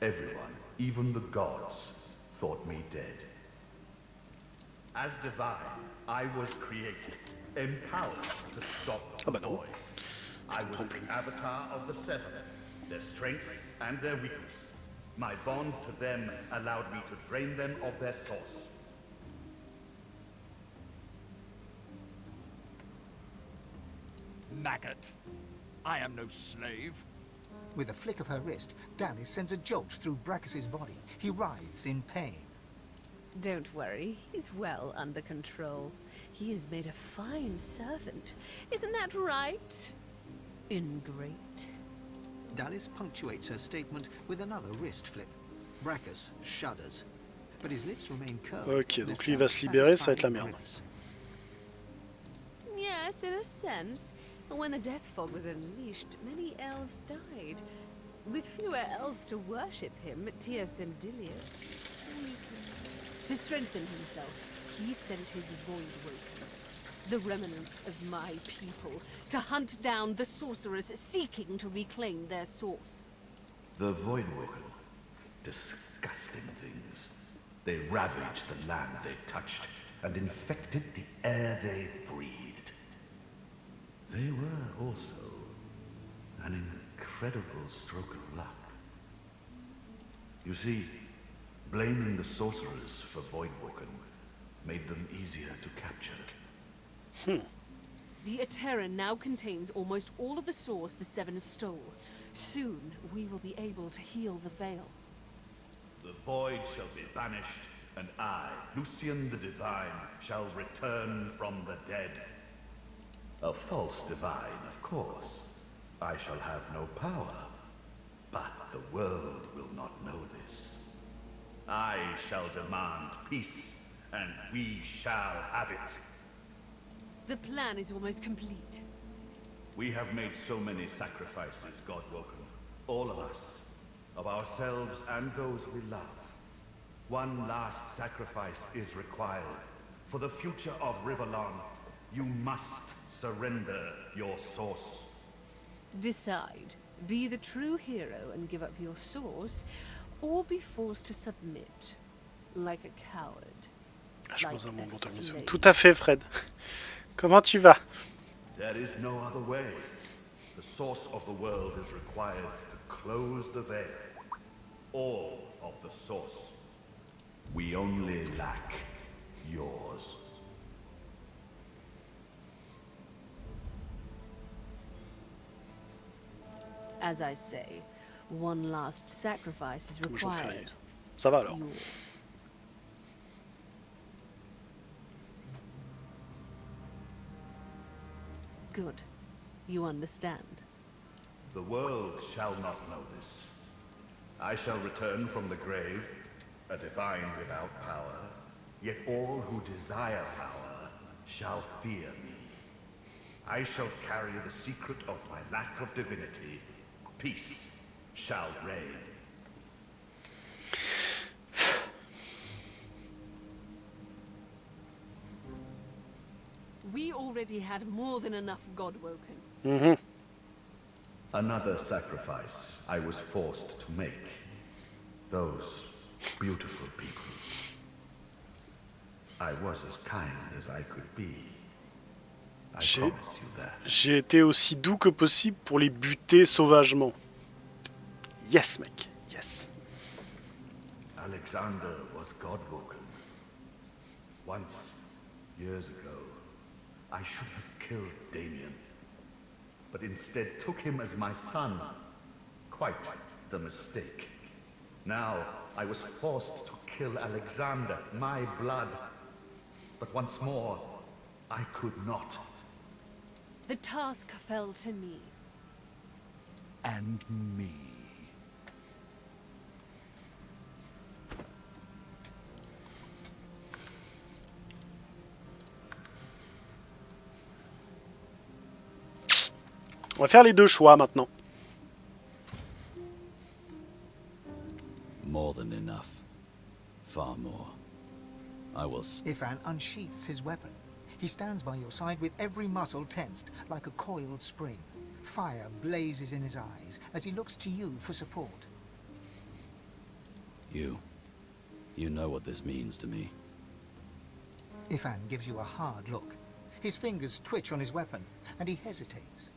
Everyone, even the gods, thought me dead. As divine, I was created, empowered to stop the void. I was the avatar of the Seven, their strength and their weakness. My bond to them allowed me to drain them of their source. Maggot. I am no slave. With a flick of her wrist, Dallas sends a jolt through Brachus's body. He writhes in pain. Don't worry, he's well under control. He has made a fine servant. Isn't that right? Ingrate. Dallas punctuates her statement with another wrist flip. Brachus shudders, but his lips remain curled. Ok, donc lui il va se libérer, ça va être la merde. Yes, in a sense. When the death fog was unleashed, many elves died. With fewer elves to worship him, Teosendilius weakened. To strengthen himself, he sent his Voidwoken, the remnants of my people, to hunt down the sorcerers seeking to reclaim their source. The Voidwoken. Disgusting things. They ravaged the land they touched and infected the air they breathed. They were also an incredible stroke of luck. You see, blaming the sorcerers for Voidwoken made them easier to capture. The Aetiran now contains almost all of the source the Seven stole. Soon, we will be able to heal the Veil. The void shall be banished, and I, Lucian the Divine, shall return from the dead. A false divine, of course. I shall have no power, but the world will not I shall demand peace, and we shall have it. The plan is almost complete. We have made so many sacrifices, Godwoken. All of us. Of ourselves and those we love. One last sacrifice is required. For the future of Rivellon, you must surrender your source. Decide. Be the true hero and give up your source, or be forced to submit, like a coward. Je like pose un a moment de mission. slave. Tout à fait, Fred. Comment tu vas? There is no other way. The source of the world is required to close the veil. All of the source. We only lack yours. As I say, one last sacrifice is required. Ça va alors. Yours. Good. You understand. The world shall not know this. I shall return from the grave, a divine without power, yet all who desire power shall fear me. I shall carry the secret of my lack of divinity. Peace shall reign. We already had more than enough Godwoken. Mm-hmm. Another sacrifice I was forced to make. Those beautiful people. I was as kind as I could be. I promise you that. J'ai été aussi doux que possible pour les buter sauvagement. Yes, mec. Yes. Alexander was Godwoken. Once, years ago, I should have killed Damien. But instead took him as my son. Quite the mistake. Now, I was forced to kill Alexander, my blood. But once more, I could not. The task fell to me. And me. On va faire les deux choix maintenant. More than enough. Far more. I will... Ifan unsheaths his weapon. He stands by your side with every muscle tensed, like a coiled spring. Fire blazes in his eyes as he looks to you for support. You know what this means to me. Ifan gives you a hard look. His fingers twitch on his weapon, and he hesitates.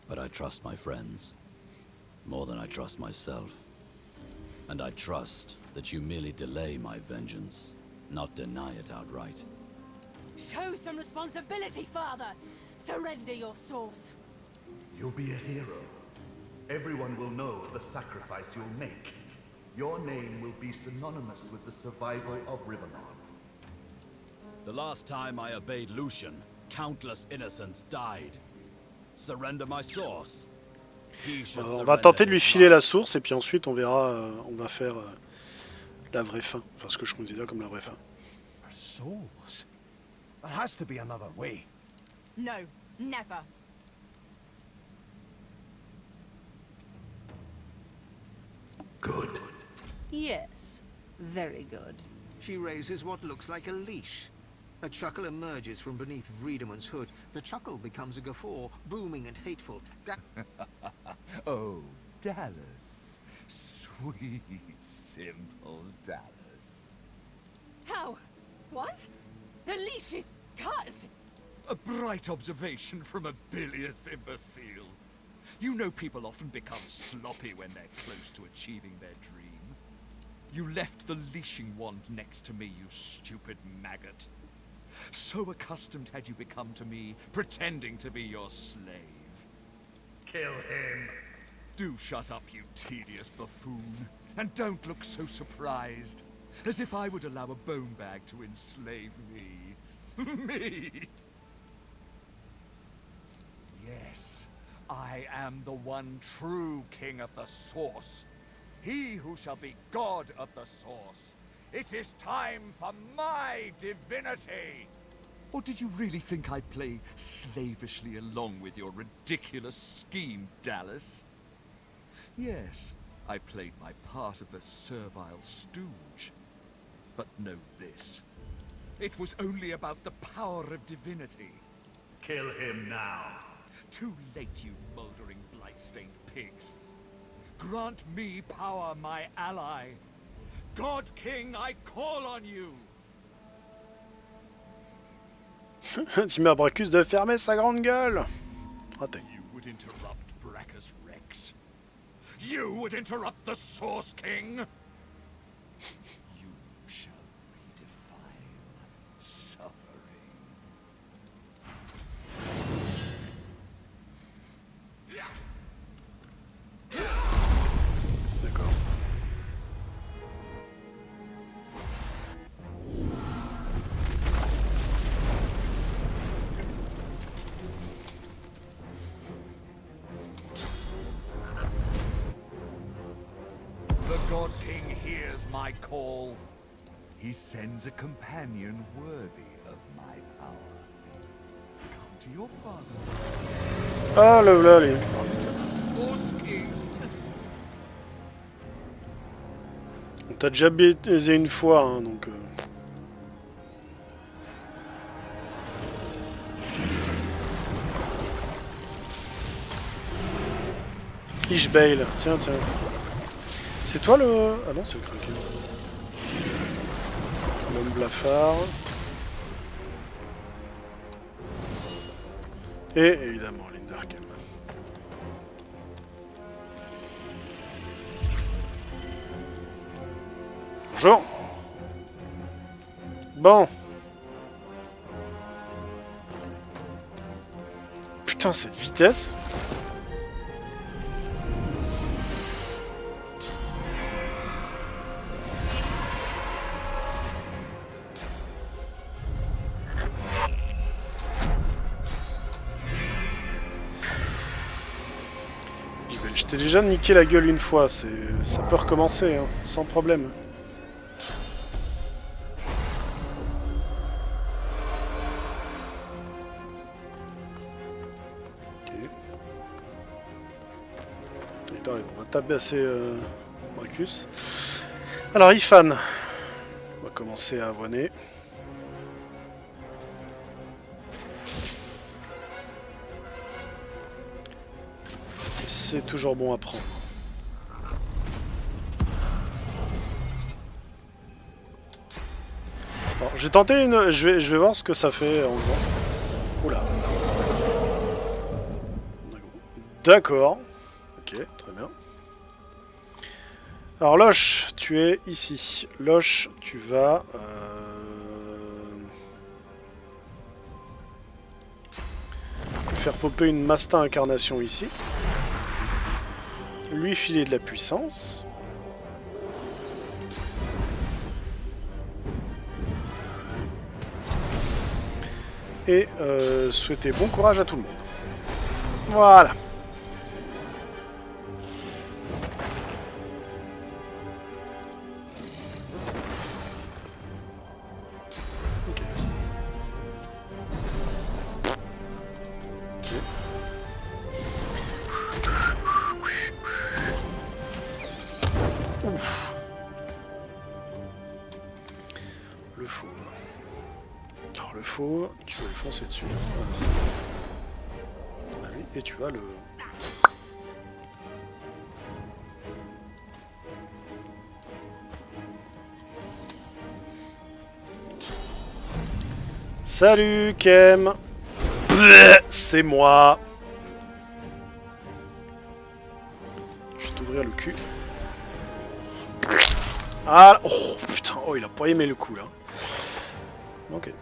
But I trust my friends. More than I trust myself. And I trust that you merely delay my vengeance, not deny it outright. Show some responsibility, Father! Surrender your source! You'll be a hero. Everyone will know the sacrifice you'll make. Your name will be synonymous with the survival of Rivellon. The last time I obeyed Lucian, countless innocents died. Surrender my source. On va tenter de lui filer la source et puis ensuite on verra, on va faire la vraie fin. Enfin ce que je considère comme la vraie fin. Source? There has to be another way. No, never. Good. Yes, very good. She raises what looks like a leash. A chuckle emerges from beneath Vredeman's hood. The chuckle becomes a guffaw, booming and hateful. Oh, Dallas. Sweet, simple Dallas. How? What? The leash is cut! A bright observation from a bilious imbecile. You know people often become sloppy when they're close to achieving their dream. You left the leashing wand next to me, you stupid maggot. So accustomed had you become to me, pretending to be your slave. Kill him. Do shut up, you tedious buffoon. And don't look so surprised. As if I would allow a bone bag to enslave me. Me! Yes, I am the one true king of the Source. he who shall be god of the source. It is time for my divinity! Or did you really think I'd play slavishly along with your ridiculous scheme, Dallas? Yes, I played my part of the servile stooge. But know this. It was only about the power of divinity. Kill him now. Too late, you mouldering, blight-stained pigs. Grant me power, my ally. God King, I call on you. Tu mets à Bracus de fermer sa grande gueule. Raté. You would interrupt Brackus Rex. You would interrupt the Source King. You shall redefine suffering. D'accord. The God King hears my call. He sends a companion worthy of my power. Come to your father. Ah le voilà lui. Come to the Source King. On t'a déjà baisé une fois, hein, donc... Ishbail, tiens, tiens. C'est toi le... Ah non, c'est le Kraken. L'homme blafard. Et évidemment, l'Indarkem. Bonjour. Bon. Putain, cette vitesse. Je t'ai déjà niqué la gueule une fois, ça peut recommencer, hein, sans problème. Ok. Attends, on va tabasser Bracus. Alors, Ifan. On va commencer à avoiner. C'est toujours bon à prendre. Bon, j'ai tenté une... Je vais voir ce que ça fait en faisant... Oula. D'accord. Ok, très bien. Alors Loche, tu es ici. Loche, tu vas... faire popper une Masta Incarnation ici. Lui filer de la puissance. Et souhaiter bon courage à tout le monde. Voilà. Tu vas lui foncer dessus. Allez, et tu vas le... Salut Kem. C'est moi. Je vais t'ouvrir le cul. Ah, oh putain, oh il a pas aimé le coup là. Ok.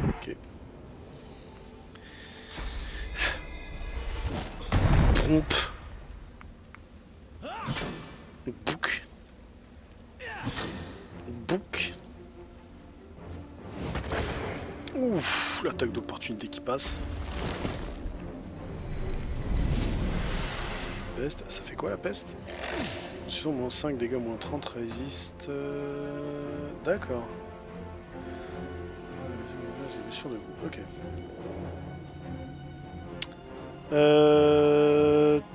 Ok. Pompe. Bouc. Bouc. Ouf, l'attaque d'opportunité qui passe. peste. Ça fait quoi la peste? Sur moins 5, dégâts moins 30, résiste... D'accord. Blessure de goût, ok.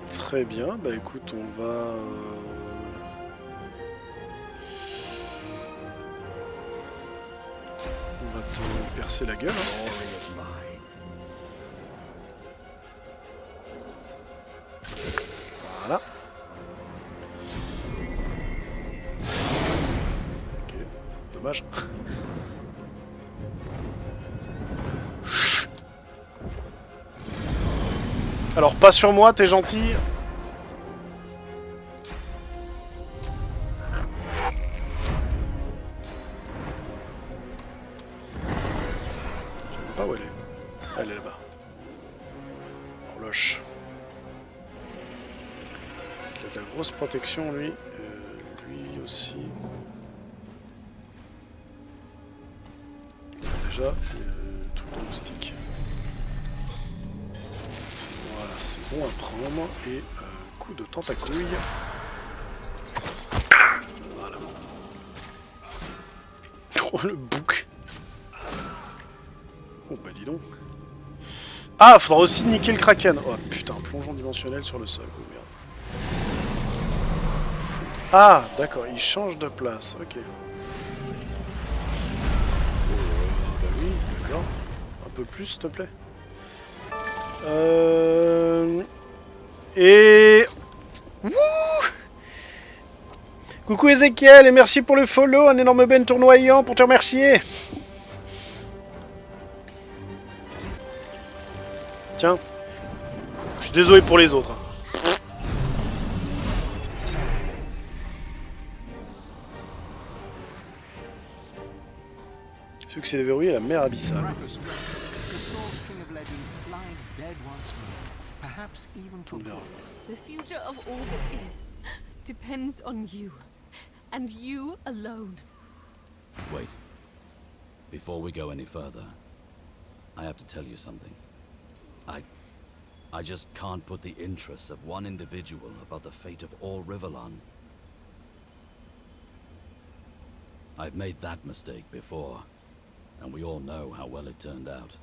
Très bien, bah écoute, on va... On va te percer la gueule. Hein. Voilà. Ok, dommage. Alors pas sur moi, t'es gentil. Je sais pas où elle est. Elle est là-bas. Horloge. Il a de la grosse protection lui. Lui aussi. Déjà, truc de moustique. Voilà, c'est bon à prendre. Et coup de tentacouille. Voilà. Oh, le bouc. Oh, bah dis donc. Ah, faudra aussi niquer le kraken. Oh putain, plongeon dimensionnel sur le sol. Oh merde. Ah, d'accord, il change de place. Ok. Bah oui, d'accord. Un peu plus, s'il te plaît. Et... Wouh! Coucou Ezekiel, et merci pour le follow, un énorme ben tournoyant pour te remercier. Tiens. Je suis désolé pour les autres. Succès déverrouillé, la mer abyssale. The future of all that is depends on you, and you alone. Wait. Before we go any further, I have to tell you something. I just can't put the interests of one individual above the fate of all Rivellon. I've made that mistake before, and we all know how well it turned out.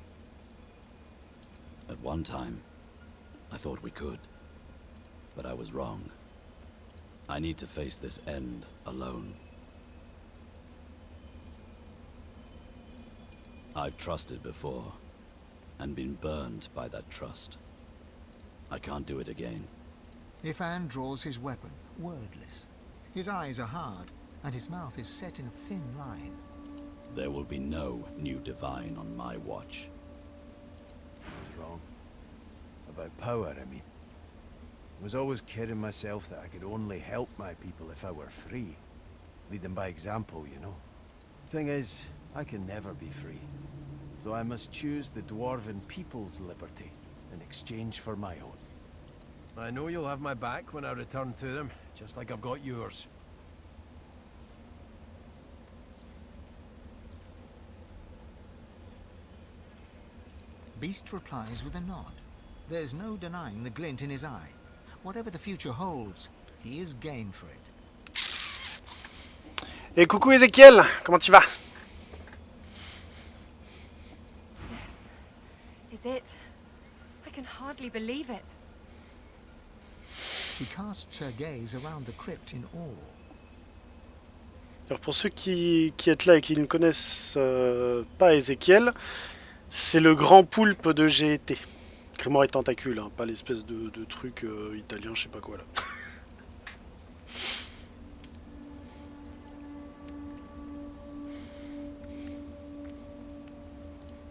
At one time, I thought we could, but I was wrong. I need to face this end alone. I've trusted before, and been burned by that trust. I can't do it again. Ifan draws his weapon, wordless. His eyes are hard, and his mouth is set in a thin line. There will be no new divine on my watch. I was wrong. About power, I mean. I was always kidding myself that I could only help my people if I were free. Lead them by example, you know. The thing is, I can never be free. So I must choose the dwarven people's liberty in exchange for my own. I know you'll have my back when I return to them, just like I've got yours. Beast replies with a nod. There's no denying the glint in his eye. Whatever the future holds, he is game for it. Et coucou Ezekiel, comment tu vas? Yes. Is it? I can hardly believe it. She casts her gaze around the crypt in awe. Alors pour ceux qui êtes là et qui ne connaissent pas Ezekiel, c'est le grand poulpe de GT. Grimoire et tentacule, hein, pas l'espèce de truc italien, je sais pas quoi là.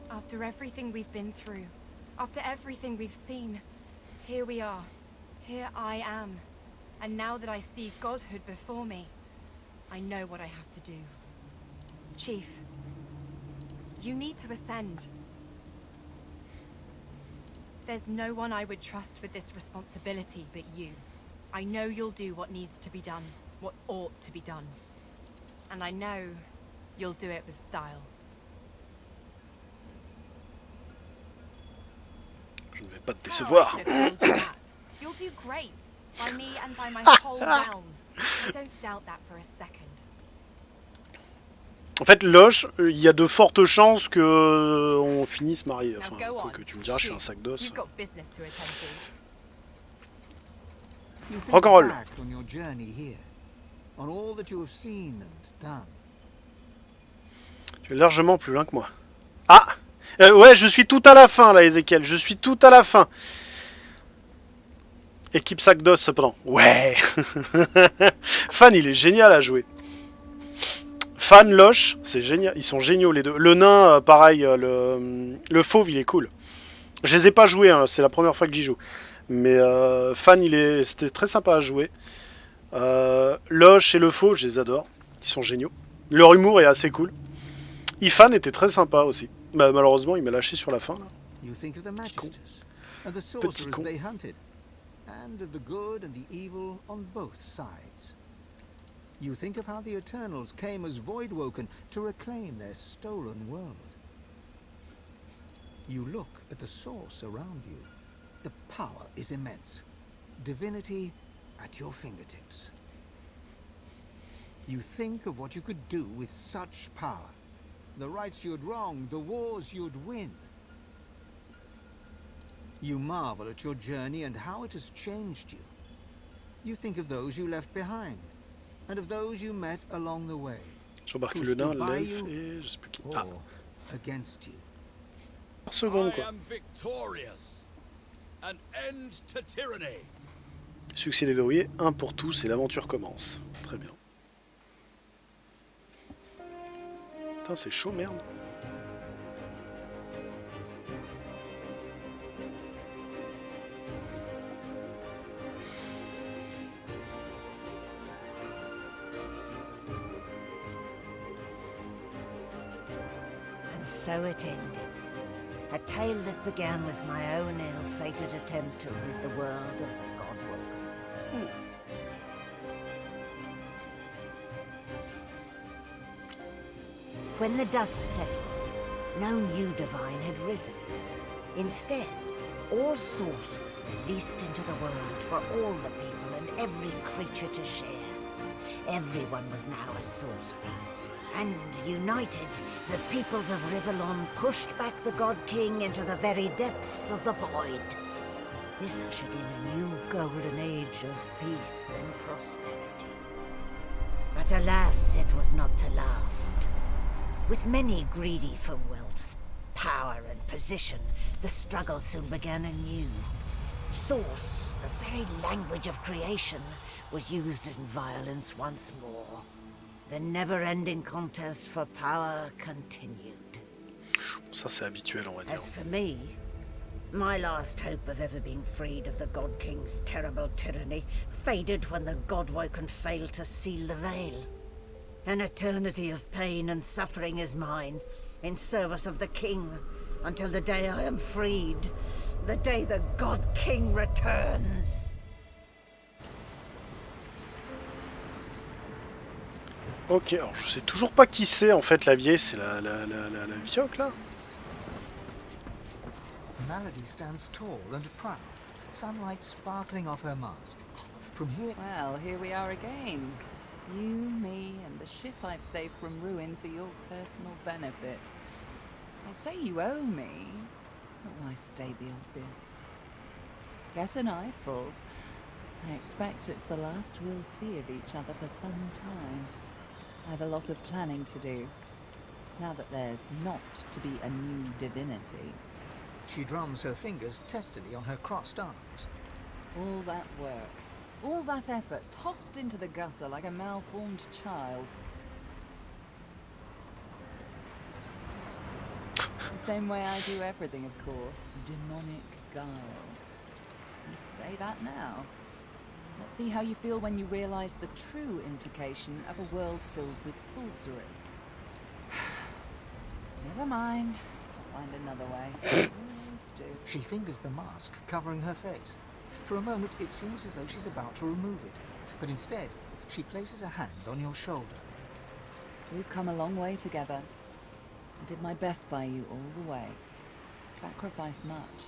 After everything we've been through, after everything we've seen, here we are. Here I am. And now that I see godhood before me, I know what I have to do. Chief, you need to ascend. There's no one I would trust with this responsibility but you. I know you'll do what needs to be done, what ought to be done. And I know you'll do it with style. Je ne vais pas te décevoir. You'll do great. By me and by my whole realm. I don't doubt that for a second. En fait, Loche, il y a de fortes chances que on finisse marié. Enfin, quoi que tu me diras, je suis un sac d'os. Rock'n'roll. Tu es largement plus loin que moi. Ah, ouais, je suis tout à la fin là, Ezekiel. Je suis tout à la fin. Équipe sac d'os cependant. Ouais. Fan, il est génial à jouer. Fan, Loche, c'est génial. Ils sont géniaux les deux. Le nain, pareil. Le fauve, il est cool. Je les ai pas joués, hein, c'est la première fois que j'y joue. Mais Fan, c'était très sympa à jouer. Loche et le fauve, je les adore. Ils sont géniaux. Leur humour est assez cool. Ifan était très sympa aussi. Bah, malheureusement, il m'a lâché sur la fin. Là. Petit con. Petit con. And of the good and the evil on both sides. You think of how the Eternals came as Voidwoken to reclaim their stolen world. You look at the source around you. The power is immense. Divinity at your fingertips. You think of what you could do with such power. The rights you'd wrong, the wars you'd win. You marvel at your journey and how it has changed you. You think of those you left behind, and of those you met along the way. J'embarque le nain, l'elfe et je sais plus qui. Ah. Against you. Par seconde quoi. Succès déverrouillé, 1 pour tous et l'aventure commence. Très bien. Putain, c'est chaud, merde. So it ended. A tale that began with my own ill-fated attempt to rid the world of the God-woken. When the dust settled, no new divine had risen. Instead, all source was released into the world for all the people and every creature to share. Everyone was now a sorcerer. And united, the peoples of Rivellon pushed back the God King into the very depths of the void. This ushered in a new golden age of peace and prosperity. But alas, it was not to last. With many greedy for wealth, power and position, the struggle soon began anew. Source, the very language of creation, was used in violence once more. The never-ending contest for power continued. Ça c'est habituel, on va dire. As for me, my last hope of ever being freed of the God King's terrible tyranny faded when the God-woken failed to seal the veil. An eternity of pain and suffering is mine, in service of the King, until the day I am freed, the day the God King returns. Ok, alors je sais toujours pas qui c'est en fait la vieille, c'est la vioque là. Melody stands tall and proud, sunlight sparkling off her mask. From here. Well, here we are again. You, me, and the ship I've saved from ruin for your personal benefit. I'd say you owe me, but why state the obvious? Get an eyeful. I expect it's the last we'll see of each other for some time. I have a lot of planning to do, now that there's not to be a new divinity. She drums her fingers testily on her crossed arms. All that work, all that effort, tossed into the gutter like a malformed child. The same way I do everything, of course. Demonic guile. You say that now. Let's see how you feel when you realize the true implication of a world filled with sorcerers. Never mind. I'll find another way. Always do. She fingers the mask, covering her face. For a moment, it seems as though she's about to remove it. But instead, she places a hand on your shoulder. We've come a long way together. I did my best by you all the way. Sacrificed much.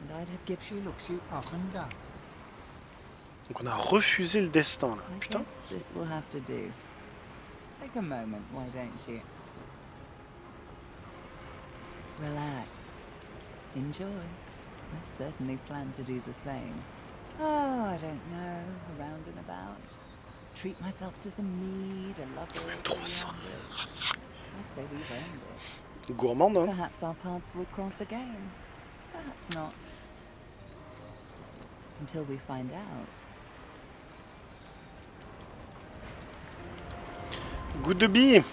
And I'd have given... She looks you up and down. Donc on a refusé le destin là. I Putain. guess this will have to do. Take a moment, why don't you? Relax. Enjoy. I certainly plan to do the same. Oh, I don't know, around and about. Treat myself to some mead, a lover. I'd say we've earned it. Gourmande, hein? Perhaps our paths will cross again. Perhaps not. Until we find out. Goutte de bille.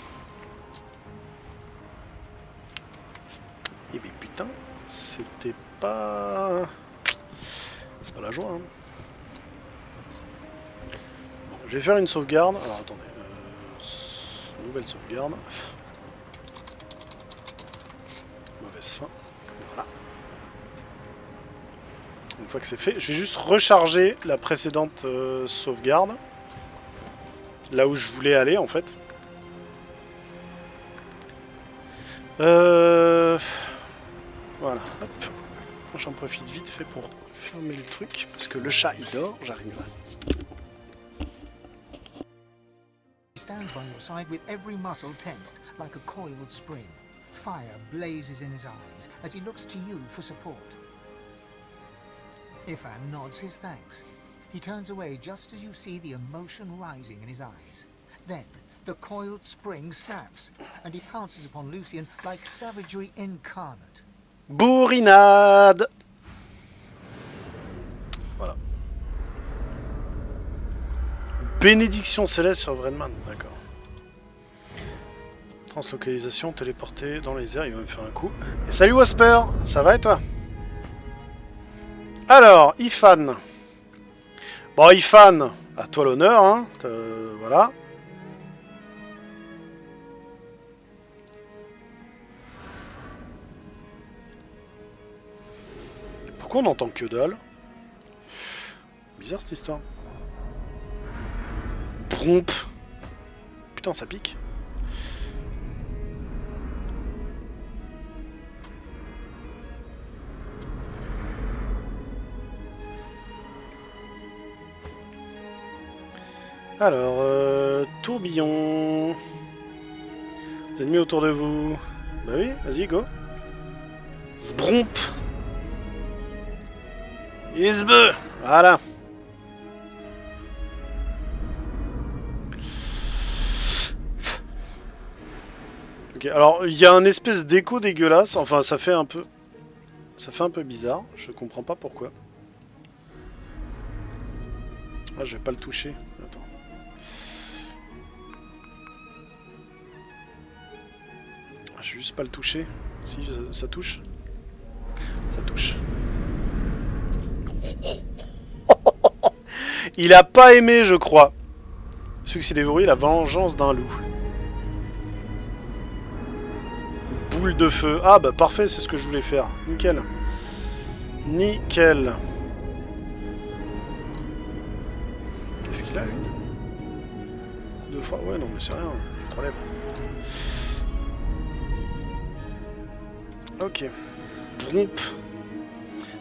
Eh bien putain, c'était pas... C'est pas la joie, hein. Bon, je vais faire une sauvegarde. Alors attendez. Nouvelle sauvegarde. Mauvaise fin. Voilà. Une fois que c'est fait, je vais juste recharger la précédente sauvegarde. Là où je voulais aller en fait. Voilà, hop. J'en profite vite fait pour fermer le truc, parce que le chat il dort, j'arrive. He stands by your side with every muscle tensed, like a coiled spring. Fire blazes in his eyes as he looks to you for support. Ifan nods his thanks. He turns away just as you see the emotion rising in his eyes. Then, the coiled spring snaps, and he pounces upon Lucien like savagery incarnate. Bourrinade! Voilà. Bénédiction céleste sur Vredman, d'accord. Translocalisation, téléporté dans les airs, il va me faire un coup. Et salut Wasper, ça va et toi? Alors, Ifan. Bon, Ifan, à toi l'honneur, hein. Voilà. Pourquoi on n'entend que dalle? Bizarre cette histoire. Prompt. Putain, ça pique. Alors, tourbillon. Les ennemis autour de vous. Bah oui, vas-y, go. Zbromp. Isbe. Voilà. Ok, alors il y a un espèce d'écho dégueulasse. Enfin, ça fait un peu bizarre. Je comprends pas pourquoi. Ah, je vais pas le toucher. Attends. Ah, je vais juste pas le toucher. Si, ça touche. Ça touche. Il a pas aimé, je crois. Succès dévoré, la vengeance d'un loup. Boule de feu. Ah bah parfait, c'est ce que je voulais faire. Nickel. Nickel. Qu'est-ce qu'il a, lui? Deux fois. Ouais, non, mais c'est rien. Je te relève. Ok. Bromp.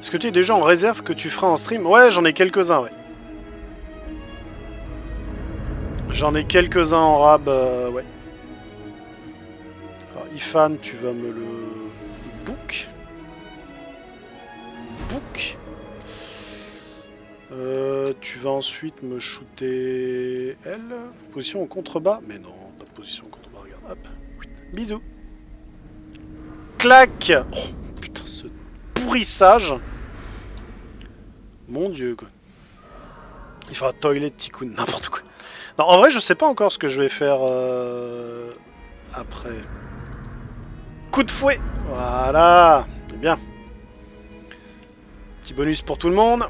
Est-ce que tu es déjà en réserve que tu feras en stream? Ouais, j'en ai quelques-uns, ouais. J'en ai quelques-uns en rab, ouais. Alors, Ifan, tu vas me le... book. Book. Tu vas ensuite me shooter elle. Position en contrebas. Mais non, pas de position en contrebas, regarde. Hop. Bisous. Clac. Oh, putain, ce pourrissage. Mon dieu, quoi. Il fera toilet tycoon, n'importe quoi. Non, en vrai, je sais pas encore ce que je vais faire après. Coup de fouet. Voilà. C'est bien. Petit bonus pour tout le monde.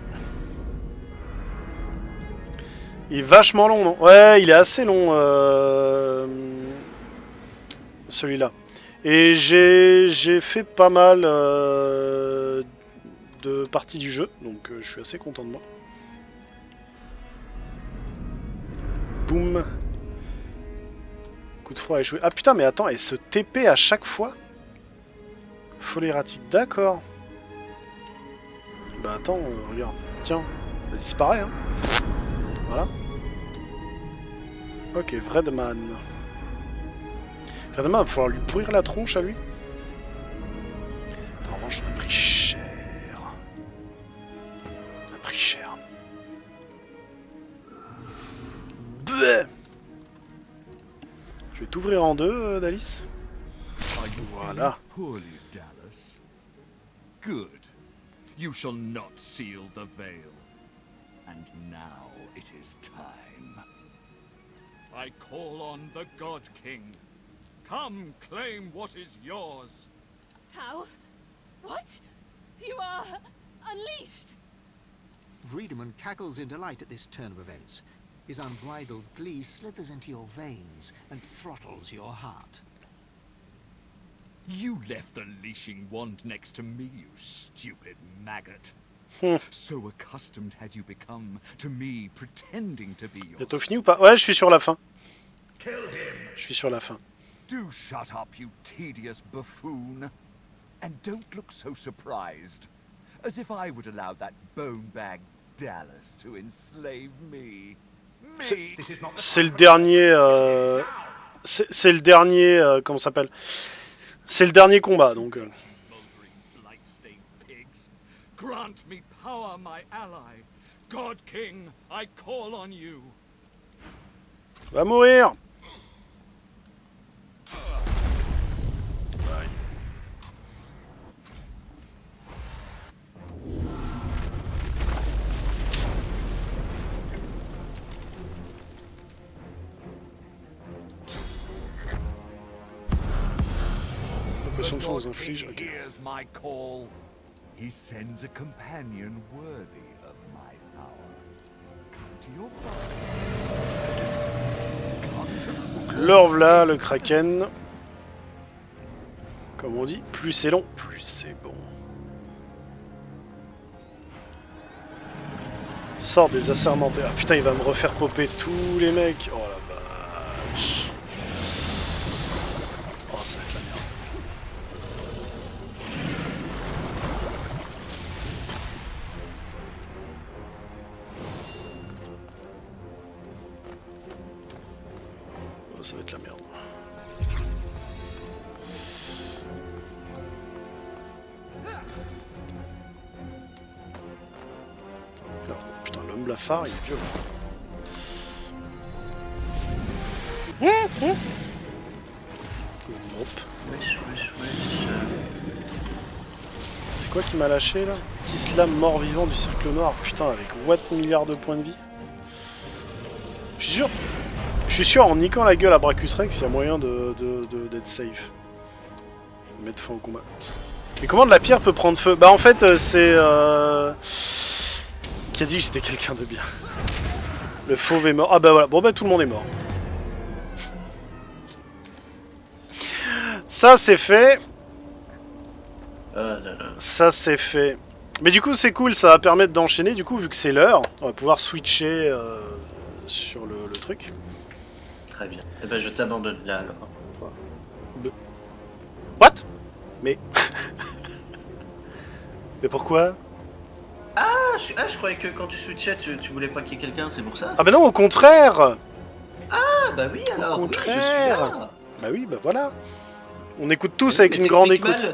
Il est vachement long, non? Ouais, il est assez long, celui-là. Et j'ai fait pas mal de parties du jeu, donc je suis assez content de moi. Boum. Coup de froid à échouer. Ah putain, mais attends, elle se TP à chaque fois? Folie erratique, d'accord. Bah attends, regarde. Tiens. Elle disparaît, hein. Voilà. Ok, Vredman. Vredman, il va falloir lui pourrir la tronche à lui. En revanche, on a pris cher. On a pris cher. Bleu. Je vais t'ouvrir en deux, Dalice. Voilà. Good. You shall not seal the veil. And now it is time. I call on the God King. Come claim what is yours. How? What? You are unleashed. Wiedemann cackles in delight at this turn of events. His unbridled glee slithers into your veins and throttles your heart. You left the leashing wand next to me, you stupid maggot. So accustomed had you become to me pretending to be your... Bientôt fini ou pas? Ouais, je suis sur la fin. Je suis sur la fin. Do shut up, you tedious buffoon. And don't look so surprised. As if I would allow that bone-bag Dallas to enslave me. C'est le dernier... C'est le dernier... comment ça s'appelle? C'est le dernier combat, donc... Grant me power, my ally. God King, I call on you. Va mourir. Here's my call. He sends a companion worthy of my power. Come to your father. Le voilà, le Kraken. Comme on dit, plus c'est long, plus c'est bon. Sors des assermentés. Ah putain, il va me refaire popper tous les mecs. Oh la vache. Oh, ça va être la merde. Oh, ça va être la merde. Oh, putain, l'homme blafard, il est violent. C'est quoi qui m'a lâché là? Tislam mort-vivant du cercle noir. Putain, avec what milliards de points de vie? Je suis sûr, en niquant la gueule à Brachus Rex, il y a moyen d'être safe. De mettre fin au combat. Mais comment de la pierre peut prendre feu? Bah en fait, c'est... Qui a dit que j'étais quelqu'un de bien? Le fauve est mort. Ah bah voilà, bon bah tout le monde est mort. Ça c'est fait. Ça c'est fait. Mais du coup c'est cool, ça va permettre d'enchaîner. Du coup vu que c'est l'heure, on va pouvoir switcher sur le truc. Très bien. Et ben je t'abandonne là alors. What? Mais... Mais pourquoi? Je croyais que quand tu switchais, tu voulais pas qu'il y ait quelqu'un, c'est pour ça? Ah bah non, au contraire! Ah bah oui alors, au contraire. Oui, je suis là. Bah oui, bah voilà. On écoute tous avec une grande écoute.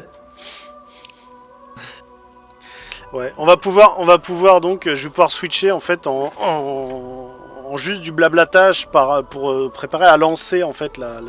Ouais, on va pouvoir donc, je vais pouvoir switcher en fait en juste du blablatage pour préparer à lancer en fait la